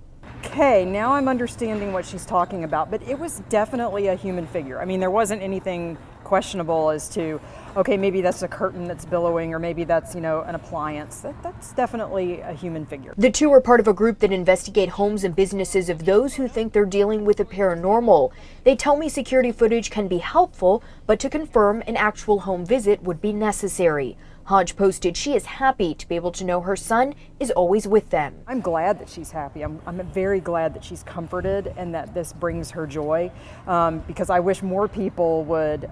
Okay, now I'm understanding what she's talking about, but it was definitely a human figure. I mean, there wasn't anything questionable as to, okay, maybe that's a curtain that's billowing, or maybe that's, an appliance. That's definitely a human figure. The two are part of a group that investigate homes and businesses of those who think they're dealing with the paranormal. They tell me security footage can be helpful, but to confirm, an actual home visit would be necessary. Hodge posted she is happy to be able to know her son is always with them. I'm glad that she's happy. I'm very glad that she's comforted and that this brings her joy, because I wish more people would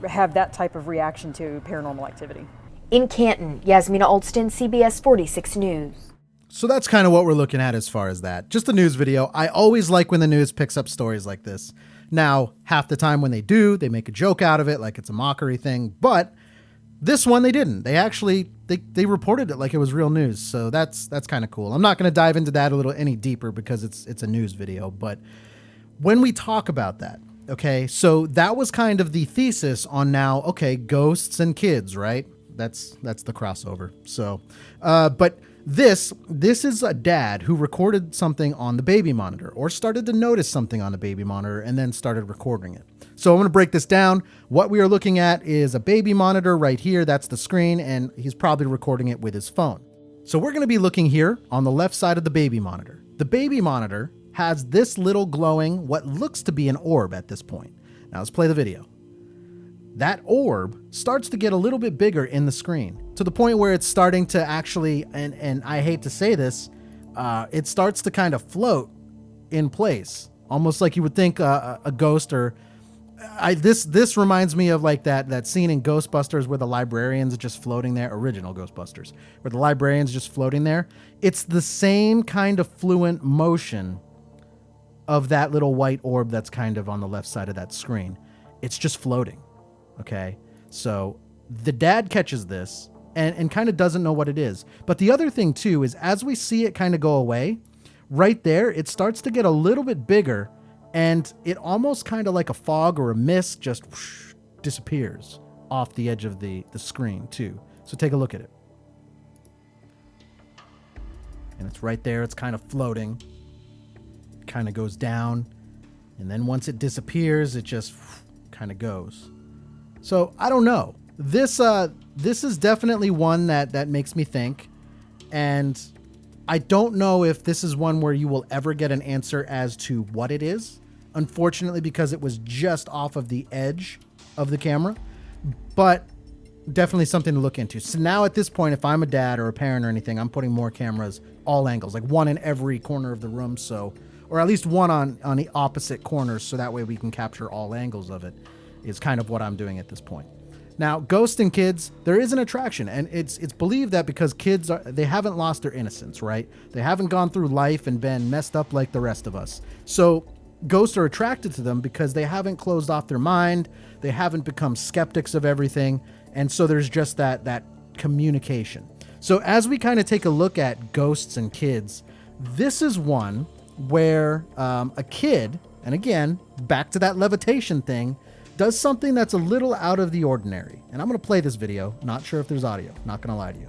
have that type of reaction to paranormal activity. In Canton, Yasmina Alston, CBS 46 News. So that's kind of what we're looking at as far as that. Just a news video. I always like when the news picks up stories like this. Now, half the time when they do, they make a joke out of it like it's a mockery thing, but this one they didn't. They actually they reported it like it was real news. So that's kind of cool. I'm not going to dive into that any deeper because it's a news video, but when we talk about that, okay, so that was kind of the thesis on now, okay, ghosts and kids, right? That's the crossover. So, but this is a dad who recorded something on the baby monitor or started to notice something on the baby monitor and then started recording it. So I'm going to break this down. What we are looking at is a baby monitor right here. That's the screen, and he's probably recording it with his phone. So we're going to be looking here on the left side of the baby monitor. The baby monitor has this little glowing, what looks to be an orb at this point. Now let's play the video. That orb starts to get a little bit bigger in the screen to the point where it's starting to actually, and I hate to say this, it starts to kind of float in place, almost like you would think a ghost or This reminds me of like that scene in Ghostbusters where the librarian's just floating there, original Ghostbusters, where the librarian's just floating there. It's the same kind of fluent motion of that little white orb that's kind of on the left side of that screen. It's just floating. Okay. So the dad catches this and kind of doesn't know what it is. But the other thing too is as we see it kind of go away, right there, it starts to get a little bit bigger. And it almost kind of like a fog or a mist just whoosh, disappears off the edge of the screen too. So take a look at it. And it's right there. It's kind of floating. Kind of goes down. And then once it disappears, it just kind of goes. So I don't know. This is definitely one that makes me think. And I don't know if this is one where you will ever get an answer as to what it is. Unfortunately, because it was just off of the edge of the camera, but definitely something to look into. So now at this point, if I'm a dad or a parent or anything, I'm putting more cameras, all angles, like one in every corner of the room. So, or at least one on the opposite corners. So that way we can capture all angles of it is kind of what I'm doing at this point. Now, ghosts and kids, there is an attraction, and it's believed that because kids they haven't lost their innocence, right? They haven't gone through life and been messed up like the rest of us. So ghosts are attracted to them because they haven't closed off their mind. They haven't become skeptics of everything. And so there's just that communication. So as we kind of take a look at ghosts and kids, this is one where a kid, and again, back to that levitation thing, does something that's a little out of the ordinary. And I'm going to play this video. Not sure if there's audio. Not going to lie to you.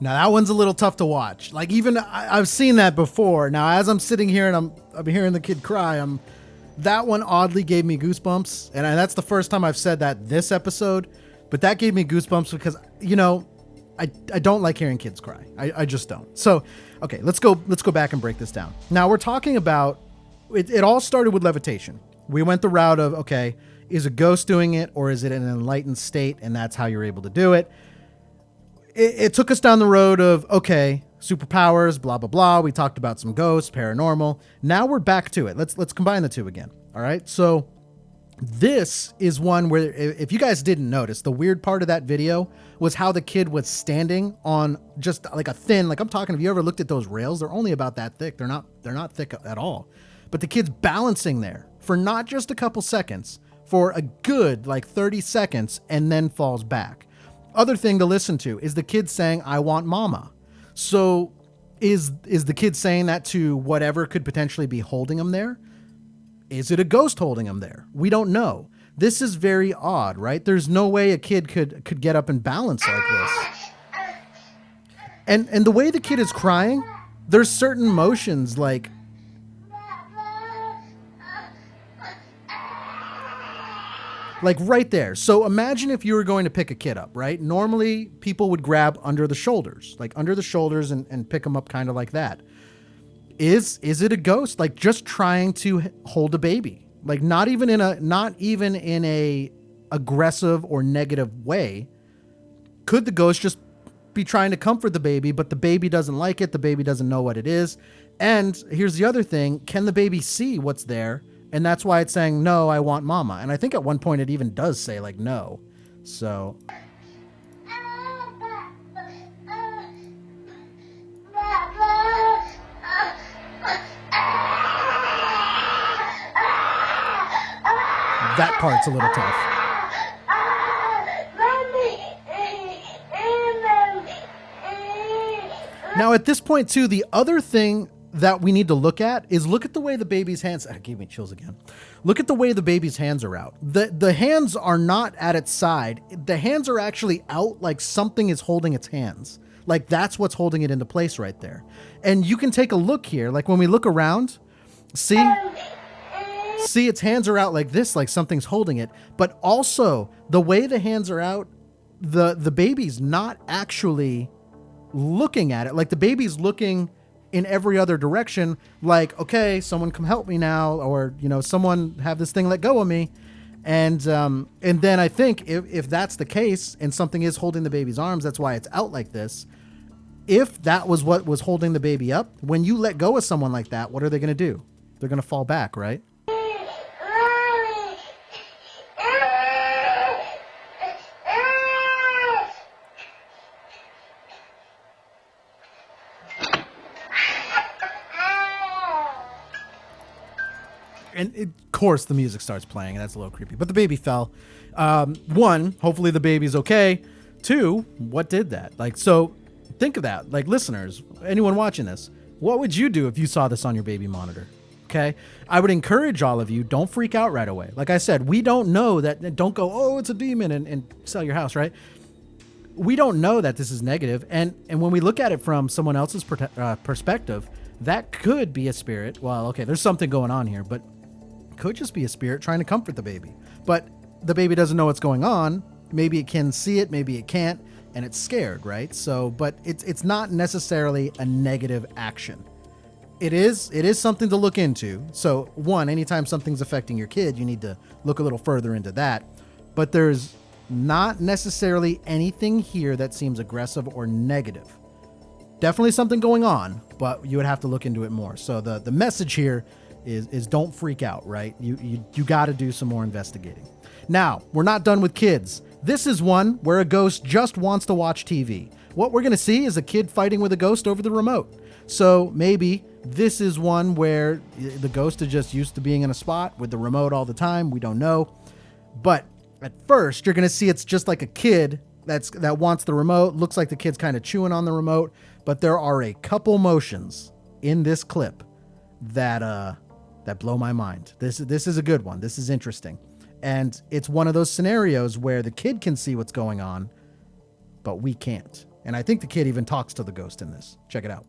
Now that one's a little tough to watch. Like even I've seen that before. Now as I'm sitting here and I'm hearing the kid cry, that one oddly gave me goosebumps, and that's the first time I've said that this episode. But that gave me goosebumps because I don't like hearing kids cry. I just don't. So okay, let's go back and break this down. Now we're talking about it all started with levitation. We went the route of okay, is a ghost doing it or is it an enlightened state, and that's how you're able to do it. It took us down the road of, okay, superpowers, blah, blah, blah. We talked about some ghosts, paranormal. Now we're back to it. Let's combine the two again. All right. So this is one where if you guys didn't notice, the weird part of that video was how the kid was standing on just like a thin, like I'm talking, have you ever looked at those rails? They're only about that thick. They're not thick at all. But the kid's balancing there for not just a couple seconds, for a good like 30 seconds, and then falls back. Other thing to listen to is the kid saying, "I want mama." So is the kid saying that to whatever could potentially be holding him there? Is it a ghost holding him there? We don't know. This is very odd, right? There's no way a kid could get up and balance like this. And the way the kid is crying, there's certain motions like right there. So imagine if you were going to pick a kid up, right? Normally people would grab under the shoulders, and pick them up kind of like that. Is it a ghost? Like just trying to hold a baby, like not even in a aggressive or negative way. Could the ghost just be trying to comfort the baby, but the baby doesn't like it. The baby doesn't know what it is. And here's the other thing. Can the baby see what's there? And that's why it's saying, no, I want mama. And I think at one point it even does say like, no. So. That part's a little tough. Now at this point too, the other thing that we need to look at is look at the way the baby's hands, gave me chills again. Look at the way the baby's hands are out. The hands are not at its side. The hands are actually out like something is holding its hands. Like that's what's holding it into place right there. And you can take a look here. Like when we look around, see its hands are out like this, like something's holding it. But also the way the hands are out, the baby's not actually looking at it. Like the baby's looking in every other direction, like, okay, someone come help me now, or, you know, someone have this thing let go of me. And then I think if that's the case and something is holding the baby's arms, that's why it's out like this. If that was what was holding the baby up, when you let go of someone like that, what are they going to do? They're going to fall back, right? And of course the music starts playing, and that's a little creepy, but the baby fell. One, hopefully the baby's okay. Two, what did that? Like, so think of that, like listeners, anyone watching this, what would you do if you saw this on your baby monitor? Okay. I would encourage all of you, don't freak out right away. Like I said, we don't know that, don't go, oh, it's a demon and sell your house, right? We don't know that this is negative. And when we look at it from someone else's perspective, that could be a spirit. Well, okay, there's something going on here, but could just be a spirit trying to comfort the baby. But the baby doesn't know what's going on. Maybe it can see it, maybe it can't, and it's scared, right? So, but it's not necessarily a negative action. It is something to look into. So one, anytime something's affecting your kid, you need to look a little further into that. But there's not necessarily anything here that seems aggressive or negative. Definitely something going on, but you would have to look into it more. So the message here is don't freak out, right? You got to do some more investigating. Now, we're not done with kids. This is one where a ghost just wants to watch TV. What we're going to see is a kid fighting with a ghost over the remote. So maybe this is one where the ghost is just used to being in a spot with the remote all the time. We don't know. But at first, you're going to see it's just like a kid that wants the remote. Looks like the kid's kind of chewing on the remote. But there are a couple motions in this clip that blow my mind. This is a good one. This is interesting. And it's one of those scenarios where the kid can see what's going on, but we can't. And I think the kid even talks to the ghost in this. Check it out.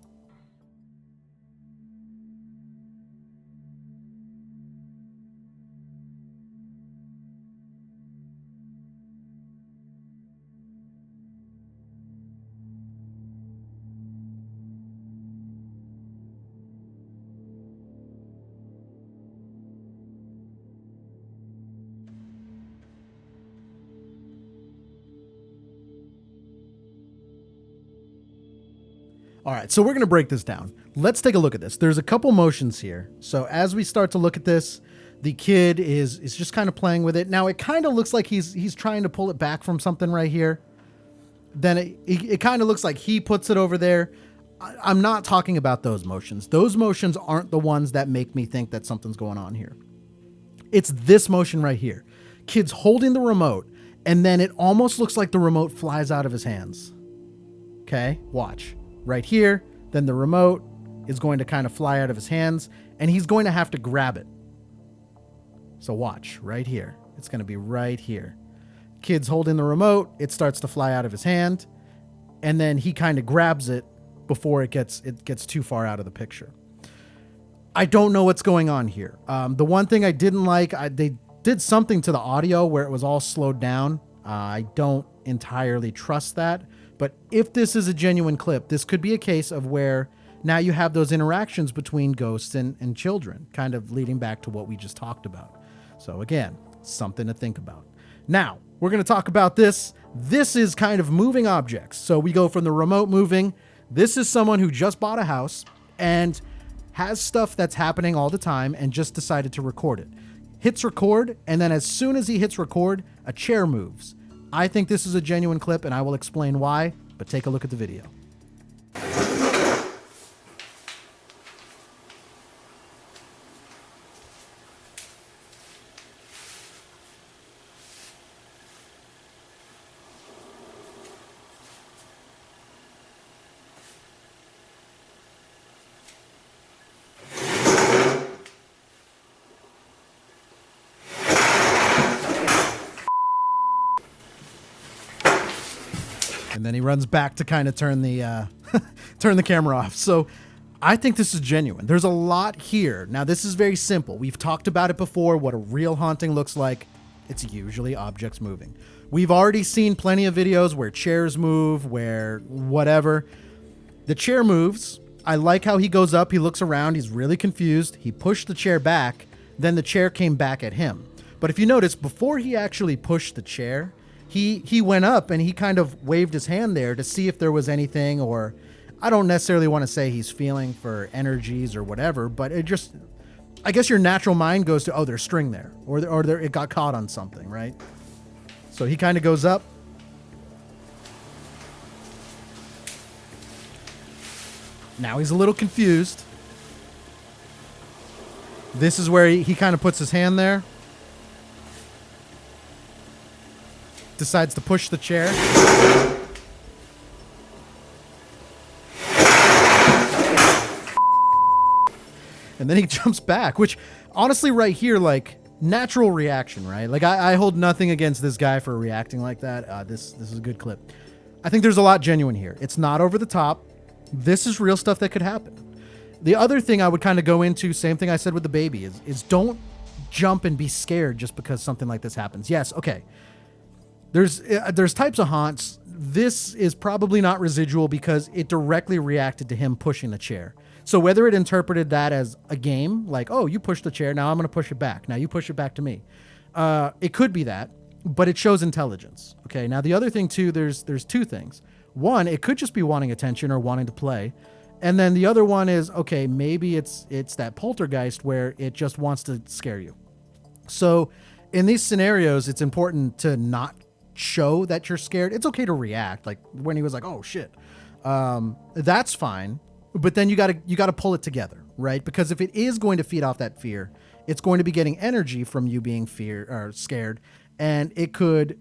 All right, so we're going to break this down. Let's take a look at this. There's a couple motions here. So as we start to look at this, the kid is just kind of playing with it. Now, it kind of looks like he's trying to pull it back from something right here. Then it kind of looks like he puts it over there. I'm not talking about those motions. Those motions aren't the ones that make me think that something's going on here. It's this motion right here. Kid's holding the remote, and then it almost looks like the remote flies out of his hands. Okay, watch. Right here, then the remote is going to kind of fly out of his hands, and he's going to have to grab it. So watch, right here. It's going to be right here. Kid's holding the remote, it starts to fly out of his hand, and then he kind of grabs it before it gets too far out of the picture. I don't know what's going on here. The one thing I didn't like, they did something to the audio where it was all slowed down. I don't entirely trust that. But if this is a genuine clip, this could be a case of where now you have those interactions between ghosts and children, kind of leading back to what we just talked about. So again, something to think about. Now, we're going to talk about this. This is kind of moving objects. So we go from the remote moving. This is someone who just bought a house and has stuff that's happening all the time and just decided to record it. Hits record, and then as soon as he hits record, a chair moves. I think this is a genuine clip, and I will explain why, but take a look at the video. And then he runs back to kind of turn the turn the camera off. So I think this is genuine. There's a lot here. Now, this is very simple. We've talked about it before, what a real haunting looks like. It's usually objects moving. We've already seen plenty of videos where chairs move, where whatever. The chair moves. I like how he goes up, he looks around, he's really confused. He pushed the chair back, then the chair came back at him. But if you notice, before he actually pushed the chair, he went up and he kind of waved his hand there to see if there was anything, or I don't necessarily want to say he's feeling for energies or whatever, but it just, I guess your natural mind goes to, oh, there's string there, or it got caught on something, right? So he kind of goes up. Now he's a little confused. This is where he kind of puts his hand there. Decides to push the chair. And then he jumps back, which honestly right here, like, natural reaction, right? Like, I hold nothing against this guy for reacting like that. This is a good clip. I think there's a lot genuine here. It's not over the top. This is real stuff that could happen. The other thing I would kind of go into, same thing I said with the baby, is don't jump and be scared just because something like this happens. Yes, okay. There's types of haunts. This is probably not residual because it directly reacted to him pushing the chair. So whether it interpreted that as a game, like, oh, you pushed the chair, now I'm going to push it back. Now you push it back to me. It could be that, but it shows intelligence. Okay, now the other thing too, there's two things. One, it could just be wanting attention or wanting to play. And then the other one is, okay, maybe it's that poltergeist where it just wants to scare you. So in these scenarios, it's important to not show that you're scared. It's okay to react. Like when he was like, oh shit, that's fine. But then you gotta pull it together, right? Because if it is going to feed off that fear, it's going to be getting energy from you being scared, and it could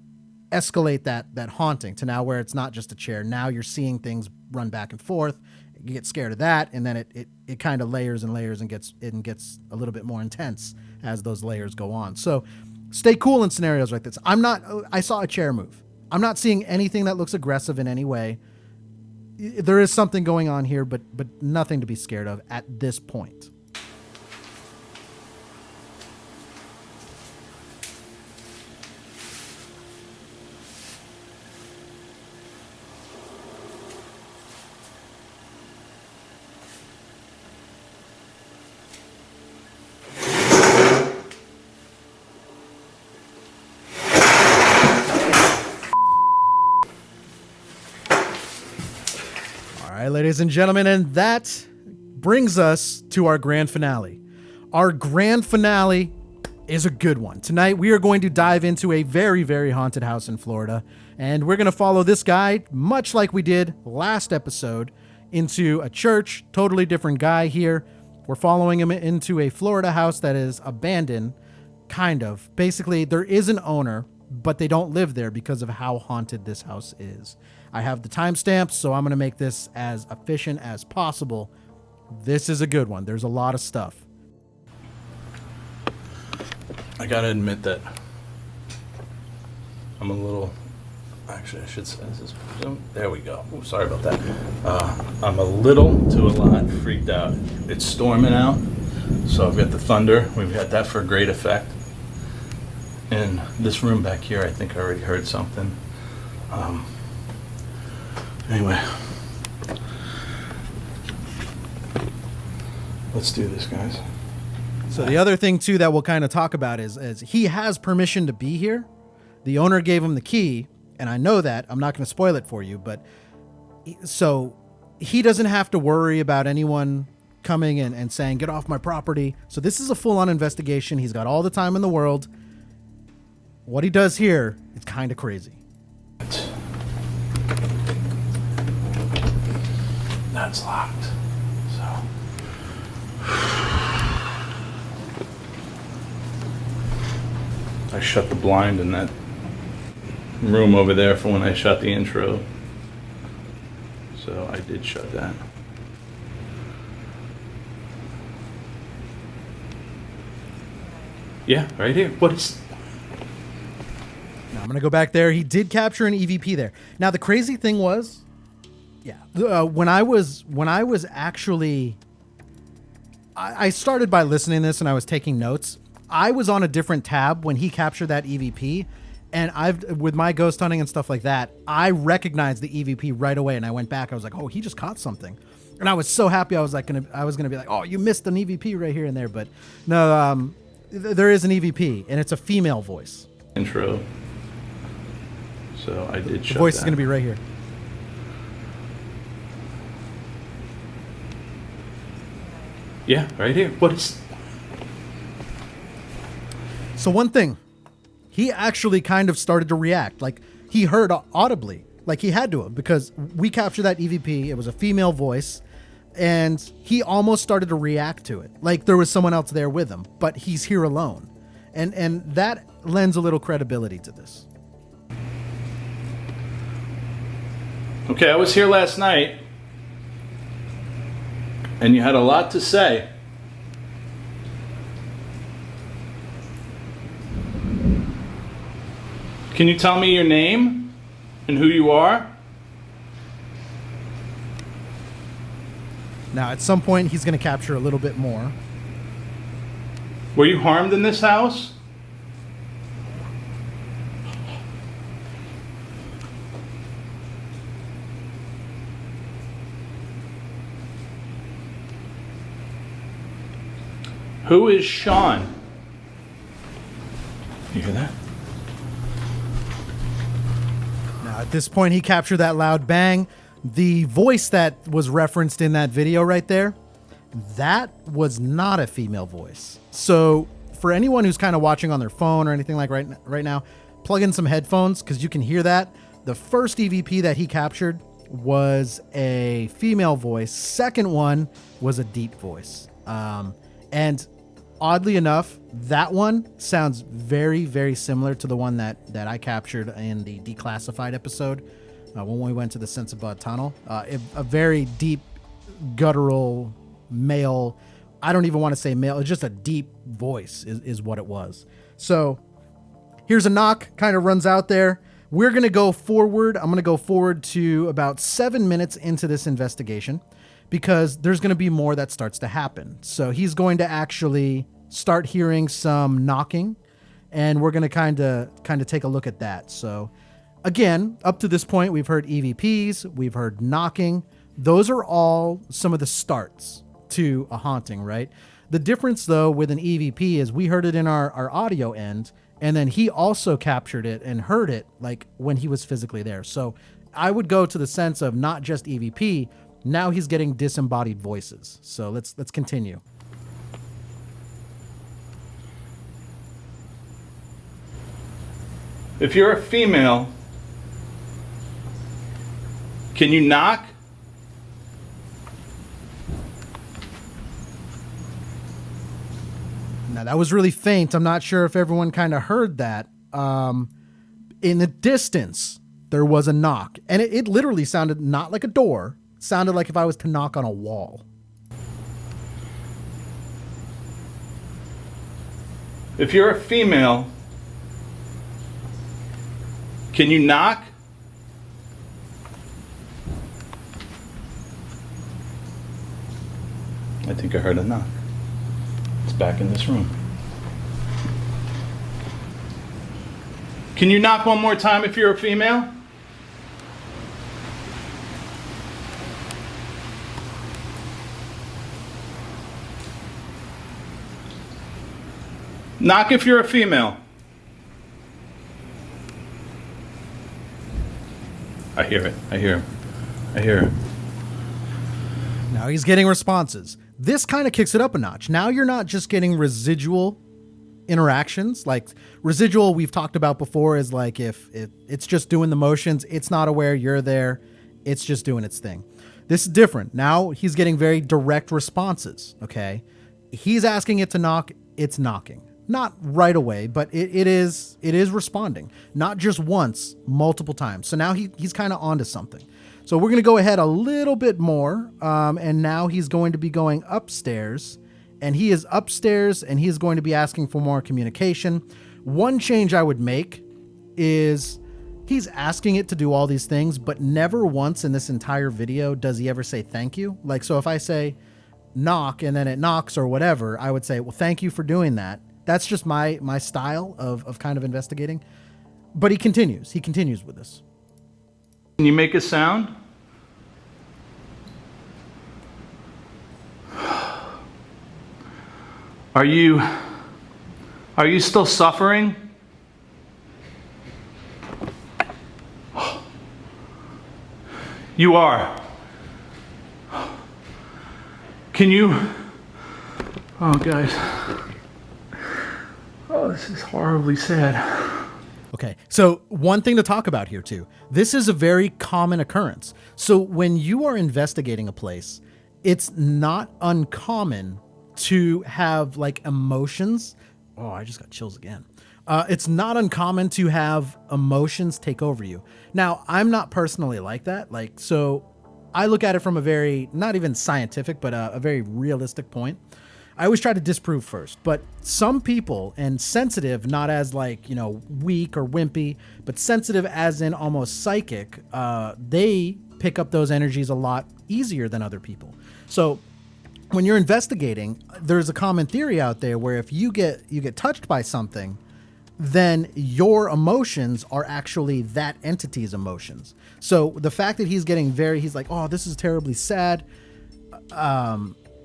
escalate that haunting to now where it's not just a chair. Now you're seeing things run back and forth. You get scared of that, and then it kind of layers and layers and gets a little bit more intense as those layers go on. So stay cool in scenarios like this. I saw a chair move. I'm not seeing anything that looks aggressive in any way. There is something going on here, but nothing to be scared of at this point. All right, ladies and gentlemen, and that brings us to our grand finale. Our grand finale is a good one. Tonight, we are going to dive into a very, very haunted house in Florida, and we're going to follow this guy, much like we did last episode, into a church. Totally different guy here. We're following him into a Florida house that is abandoned, kind of. Basically, there is an owner, but they don't live there because of how haunted this house is. I have the timestamps, so I'm going to make this as efficient as possible. This is a good one. There's a lot of stuff. I got to admit that I'm a little... Actually, I should say this. There we go. Ooh, sorry about that. I'm a little to a lot freaked out. It's storming out, so I've got the thunder. We've got that for a great effect. In this room back here, I think I already heard something. Anyway, let's do this, guys. So the other thing, too, that we'll kind of talk about is he has permission to be here. The owner gave him the key, and I know that. I'm not going to spoil it for you, but so he doesn't have to worry about anyone coming and saying, get off my property. So this is a full-on investigation. He's got all the time in the world. What he does here is kind of crazy. That's locked. So I shut the blind in that room over there for when I shot the intro. So I did shut that. Yeah, right here. What is... No, I'm going to go back there. He did capture an EVP there. Now, the crazy thing was, when I was actually, I started by listening to this and I was taking notes. I was on a different tab when he captured that EVP, and with my ghost hunting and stuff like that, I recognized the EVP right away, and I went back. I was like, oh, he just caught something. And I was so happy. I was gonna be like, oh, you missed an EVP right here and there, but no, there is an EVP, and it's a female voice. Intro. So I did. The voice is gonna be right here. Yeah, right here. What is? So one thing, he actually kind of started to react. Like, he heard audibly, like he had to have, because we captured that EVP. It was a female voice, and he almost started to react to it, like there was someone else there with him, but he's here alone, and that lends a little credibility to this. Okay, I was here last night, and you had a lot to say. Can you tell me your name and who you are? Now, at some point, he's going to capture a little bit more. Were you harmed in this house? Who is Sean? You hear that? Now, at this point, he captured that loud bang. The voice that was referenced in that video right there, that was not a female voice. So for anyone who's kind of watching on their phone or anything like right now, plug in some headphones because you can hear that. The first EVP that he captured was a female voice. Second one was a deep voice. And oddly enough, that one sounds very, very similar to the one that I captured in the Declassified episode when we went to the Sensabud tunnel. A very deep, guttural, male, I don't even want to say male, it's just a deep voice is what it was. So here's a knock, kind of runs out there. We're going to go forward. I'm going to go forward to about 7 minutes into this investigation because there's going to be more that starts to happen. So he's going to actually start hearing some knocking, and we're going to kind of take a look at that. So again, up to this point, we've heard EVPs, we've heard knocking. Those are all some of the starts to a haunting, right? The difference, though, with an EVP is we heard it in our audio end, and then he also captured it and heard it like when he was physically there. So I would go to the sense of not just EVP, now he's getting disembodied voices. So let's continue. If you're a female, can you knock? Now, that was really faint. I'm not sure if everyone kind of heard that. In the distance, there was a knock. And it literally sounded not like a door. It sounded like if I was to knock on a wall. If you're a female, can you knock? I think I heard a knock. It's back in this room. Can you knock one more time if you're a female? Knock if you're a female. I hear it. I hear him. I hear him. Now he's getting responses. This kind of kicks it up a notch. Now you're not just getting residual interactions. Like residual we've talked about before is like if it's just doing the motions, it's not aware you're there, it's just doing its thing. This is different. Now he's getting very direct responses, okay? He's asking it to knock, it's knocking. Not right away, but it is responding. Not just once, multiple times. So now he's kind of onto something. So we're going to go ahead a little bit more, and now he's going to be going upstairs, and he is upstairs, and he is going to be asking for more communication. One change I would make is he's asking it to do all these things, but never once in this entire video does he ever say thank you. Like, so if I say knock and then it knocks or whatever, I would say, well, thank you for doing that. That's just my style of kind of investigating. But he continues with this. Can you make a sound? Are you still suffering? You are. Can you? Oh, guys. Oh, this is horribly sad. Okay, so one thing to talk about here too. This is a very common occurrence. So when you are investigating a place, it's not uncommon to have like emotions. Oh, I just got chills again. It's not uncommon to have emotions take over you. Now, I'm not personally like that. Like, so I look at it from a very, not even scientific, but a very realistic point. I always try to disprove first, but some people, and sensitive, not as like, you know, weak or wimpy, but sensitive as in almost psychic, they pick up those energies a lot easier than other people. So when you're investigating, there's a common theory out there where if you get touched by something, then your emotions are actually that entity's emotions. So the fact that he's like, oh, this is terribly sad.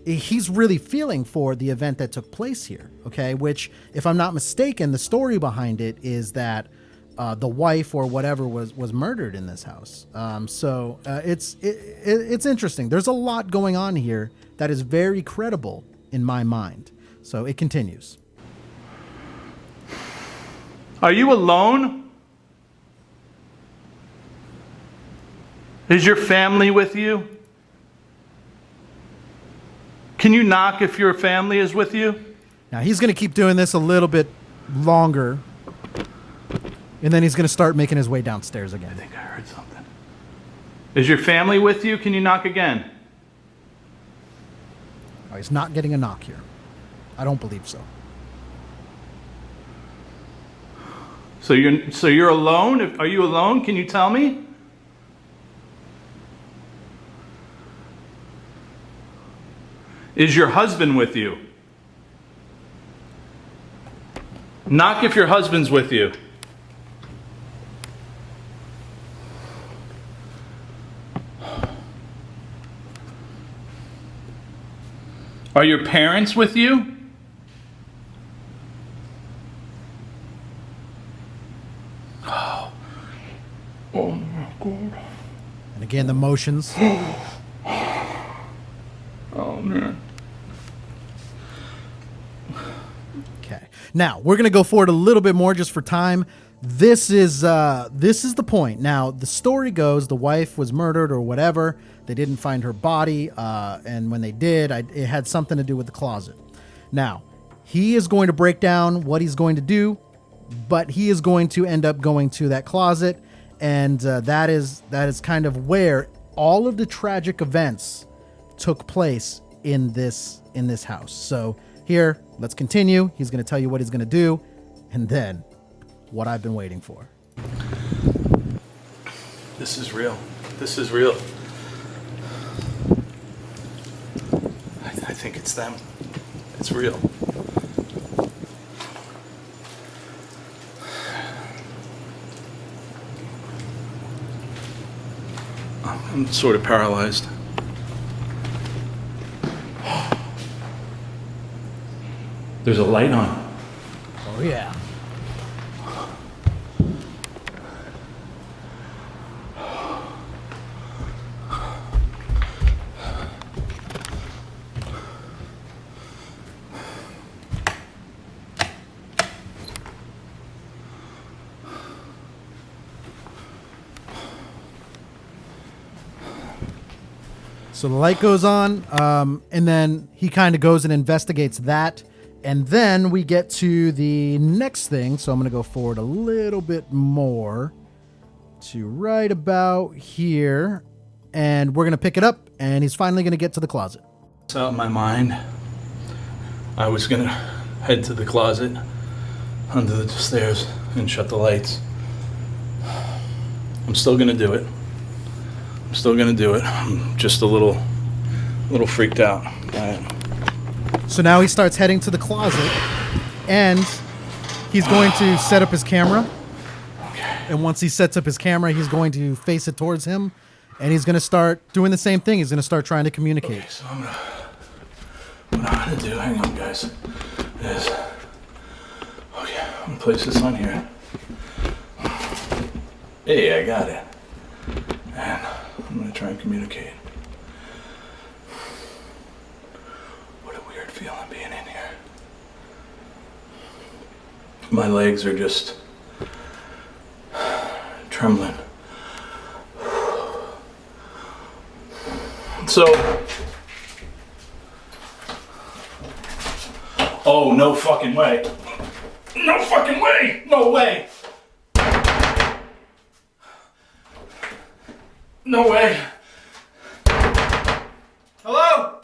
He's really feeling for the event that took place here. Okay. Which, if I'm not mistaken, the story behind it is that the wife or whatever was murdered in this house. So it's interesting. There's a lot going on here that is very credible in my mind. So it continues. Are you alone? Is your family with you? Can you knock if your family is with you? Now he's going to keep doing this a little bit longer, and then he's going to start making his way downstairs again. I think I heard something. Is your family with you? Can you knock again? Oh, he's not getting a knock here. I don't believe so. So you're alone? Are you alone? Can you tell me? Is your husband with you? Knock if your husband's with you. Are your parents with you? Oh my God. And again, the motions. Oh man. Okay. Now we're gonna go forward a little bit more just for time. This is the point. Now the story goes the wife was murdered or whatever. They didn't find her body, and when they did, it had something to do with the closet. Now he is going to break down what he's going to do, but he is going to end up going to that closet, and that is kind of where all of the tragic events took place in this house. So here, let's continue. He's going to tell you what he's going to do, and then what I've been waiting for. This is real. This is real. I think it's them. It's real. I'm sort of paralyzed. There's a light on. Oh yeah. So the light goes on, and then he kind of goes and investigates that. And then we get to the next thing. So I'm going to go forward a little bit more to right about here. And we're going to pick it up, and he's finally going to get to the closet. It's out in my mind. I was going to head to the closet under the stairs and shut the lights. I'm still gonna do it. I'm still gonna do it. I'm just a little freaked out. So now he starts heading to the closet, and he's going to set up his camera. And once he sets up his camera, he's going to face it towards him, and he's going to start doing the same thing. He's going to start trying to communicate. Okay, so what I'm gonna do, hang on guys, is, okay, I'm gonna place this on here. Hey, I got it. And I'm gonna try and communicate. What a weird feeling being in here. My legs are just trembling. So, oh, no fucking way. No fucking way. No way. No way. Hello?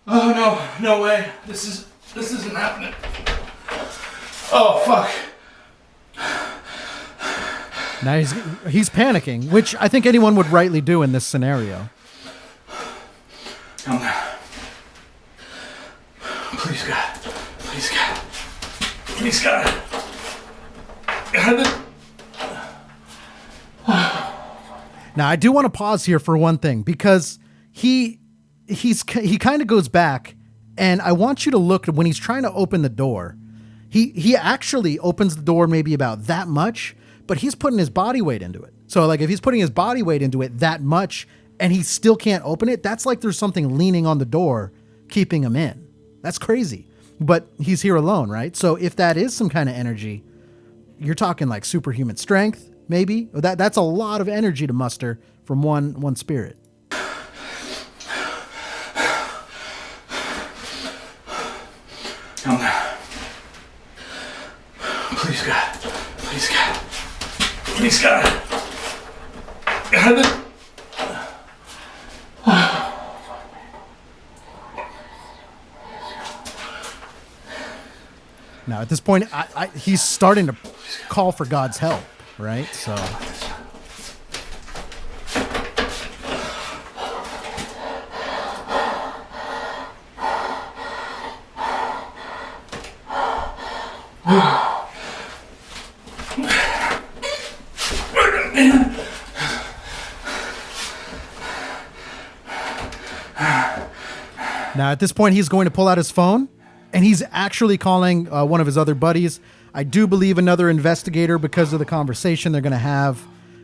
Oh, no way. This isn't happening. Oh, fuck. Now he's panicking, which I think anyone would rightly do in this scenario. Come on. Please, God. Please, God. Please, God. Now, I do want to pause here for one thing, because he kind of goes back, and I want you to look when he's trying to open the door. He actually opens the door maybe about that much, but he's putting his body weight into it. So like if he's putting his body weight into it that much and he still can't open it, that's like there's something leaning on the door keeping him in. That's crazy. But he's here alone, right? So if that is some kind of energy, you're talking like superhuman strength, maybe. That's a lot of energy to muster from one spirit. Come on. Please, God. Please, God. Please, God. Now, at this point, he's starting to call for God's help, right? So. Now, at this point, he's going to pull out his phone, and he's actually calling one of his other buddies. I do believe another investigator because of the conversation they're going to have.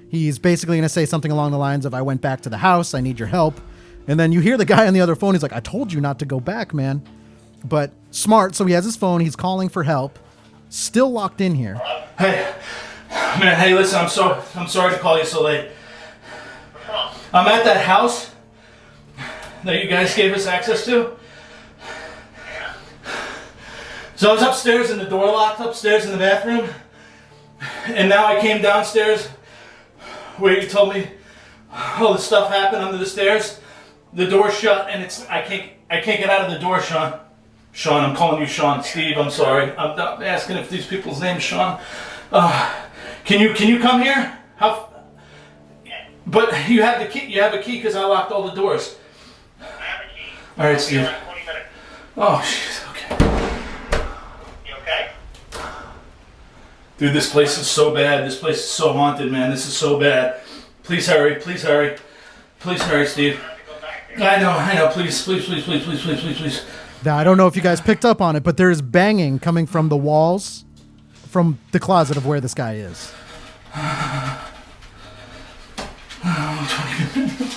He's basically going to say something along the lines of, I went back to the house, I need your help. And then you hear the guy on the other phone, he's like, I told you not to go back, man. But smart, so he has his phone, he's calling for help. Still locked in here. Hey, man, hey, listen, I'm sorry to call you so late. I'm at that house that you guys gave us access to. So I was upstairs and the door locked upstairs in the bathroom. And now I came downstairs where you told me all this stuff happened under the stairs. The door's shut and I can't get out of the door, Sean. Sean, I'm calling you Sean. Steve, I'm sorry. I'm not asking if these people's names Sean. Can you come here? But you have the key. You have a key because I locked all the doors. I have a key. All right, Steve. Like 20 minutes. Oh, jeez. Okay. You okay? Dude, this place is so bad. This place is so haunted, man. This is so bad. Please hurry. Please hurry. Please hurry, Steve. I know. Please. Now, I don't know if you guys picked up on it, but there's banging coming from the walls from the closet of where this guy is. 20 minutes.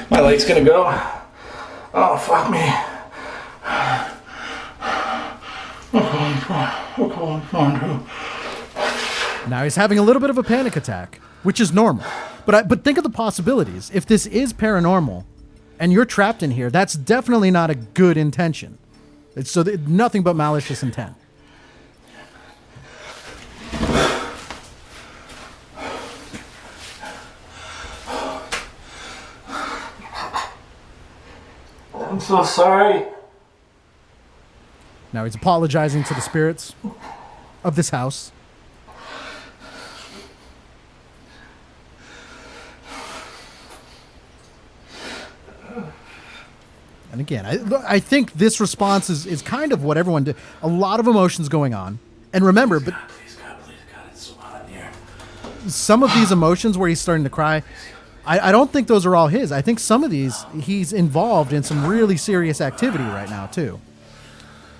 My leg's gonna go. Oh, fuck me. Now he's having a little bit of a panic attack, which is normal. But think of the possibilities. If this is paranormal and you're trapped in here, that's definitely not a good intention. It's nothing but malicious intent. so sorry. Now he's apologizing to the spirits of this house. And again, I think this response is kind of what everyone did. A lot of emotions going on. And remember, but Please God, it's so hot in here. some of these emotions where he's starting to cry, I don't think those are all his. I think some of these, he's involved in some really serious activity right now, too.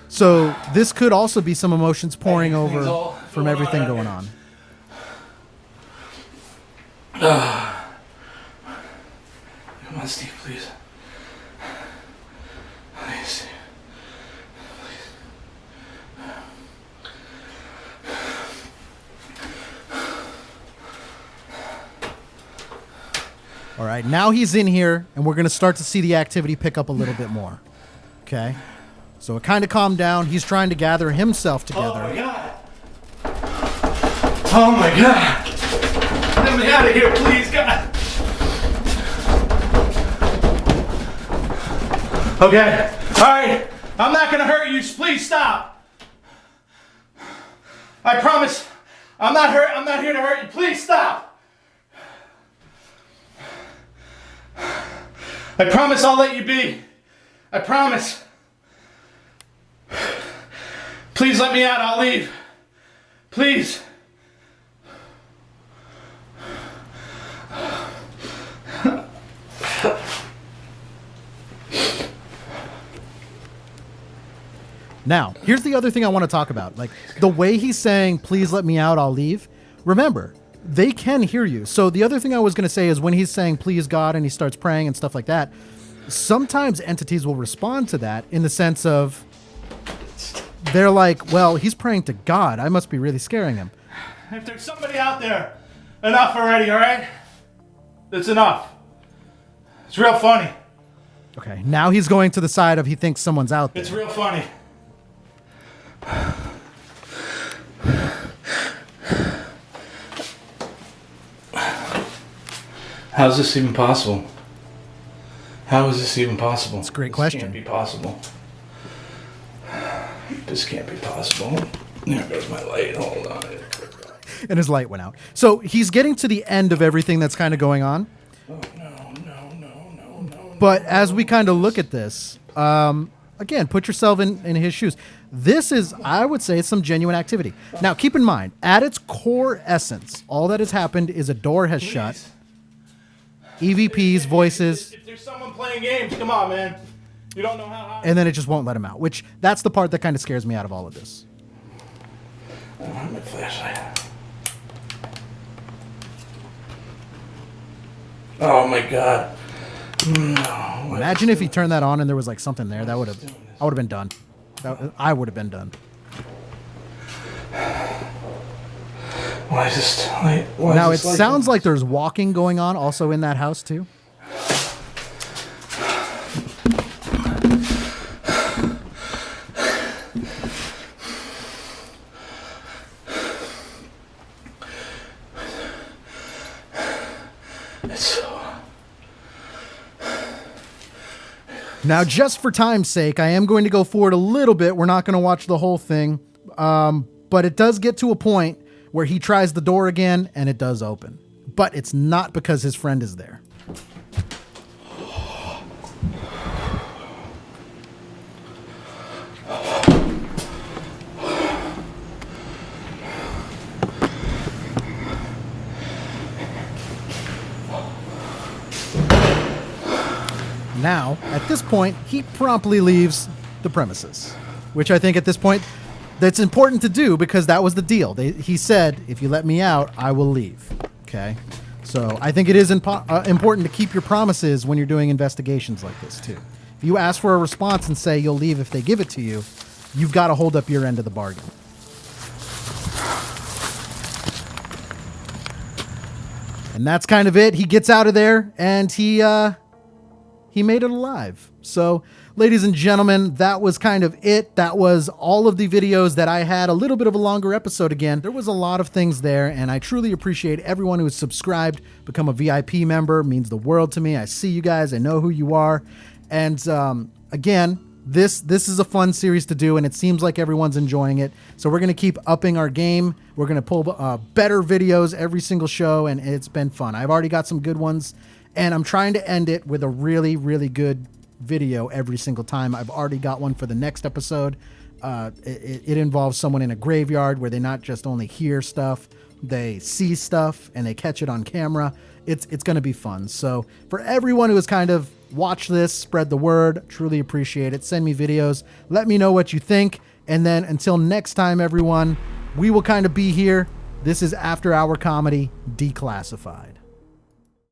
So this could also be some emotions pouring over from everything going on. Come on, Steve, please. Please. All right, now he's in here, and we're going to start to see the activity pick up a little bit more. Okay? So it kind of calmed down. He's trying to gather himself together. Oh, my God. Oh, my God. Let me out of here, please, God. Okay. All right. I'm not going to hurt you. Please stop. I promise. I'm not here to hurt you. Please stop. I promise I'll let you be. I promise. Please let me out. I'll leave. Please. Now, here's the other thing I want to talk about. Like, the way he's saying, please let me out, I'll leave. Remember, they can hear you. So the other thing I was going to say is when he's saying, please God, and he starts praying and stuff like that, sometimes entities will respond to that in the sense of, they're like, well, he's praying to God. I must be really scaring him. If there's somebody out there, enough already, all right? That's enough. It's real funny. Okay, now he's going to the side of he thinks someone's out there. It's real funny. How's this even possible? How is this even possible? It's a great question. This can't be possible. This can't be possible. There goes my light. Hold on. And his light went out. So he's getting to the end of everything that's kind of going on. Oh, no. But as we kind of look at this, again, put yourself in his shoes. This is, I would say, some genuine activity. Now, keep in mind, at its core essence, all that has happened is a door has shut. EVPs, voices. If there's someone playing games, come on, man. You don't know how high. And then it just won't let him out, which that's the part that kind of scares me out of all of this. I don't have my flashlight. Oh my God. No. Imagine if he turned that on and there was like something there. I would have been done. I would have been done. Why is this light? Now it sounds like there's walking going on also in that house too. Now, just for time's sake, I am going to go forward a little bit. We're not going to watch the whole thing. But it does get to a point where he tries the door again and it does open. But it's not because his friend is there. Now, at this point, he promptly leaves the premises, which I think at this point, that's important to do because that was the deal. He said, if you let me out, I will leave. Okay? So I think it is important to keep your promises when you're doing investigations like this, too. If you ask for a response and say you'll leave if they give it to you, you've got to hold up your end of the bargain. And that's kind of it. He gets out of there, and he made it alive. So, ladies and gentlemen, that was kind of it. That was all of the videos that I had. A little bit of a longer episode again. There was a lot of things there, and I truly appreciate everyone who has subscribed, become a VIP member. It means the world to me. I see you guys. I know who you are. And again, this is a fun series to do, and it seems like everyone's enjoying it. So we're going to keep upping our game. We're going to pull better videos every single show, and it's been fun. I've already got some good ones, and I'm trying to end it with a really, really good video every single time. I've already got one for the next episode. It involves someone in a graveyard where they not just only hear stuff, they see stuff and they catch it on camera. It's going to be fun. So for everyone who has kind of watched this, spread the word, truly appreciate it. Send me videos. Let me know what you think. And then until next time, everyone, we will kind of be here. This is After Hour Comedy Declassified.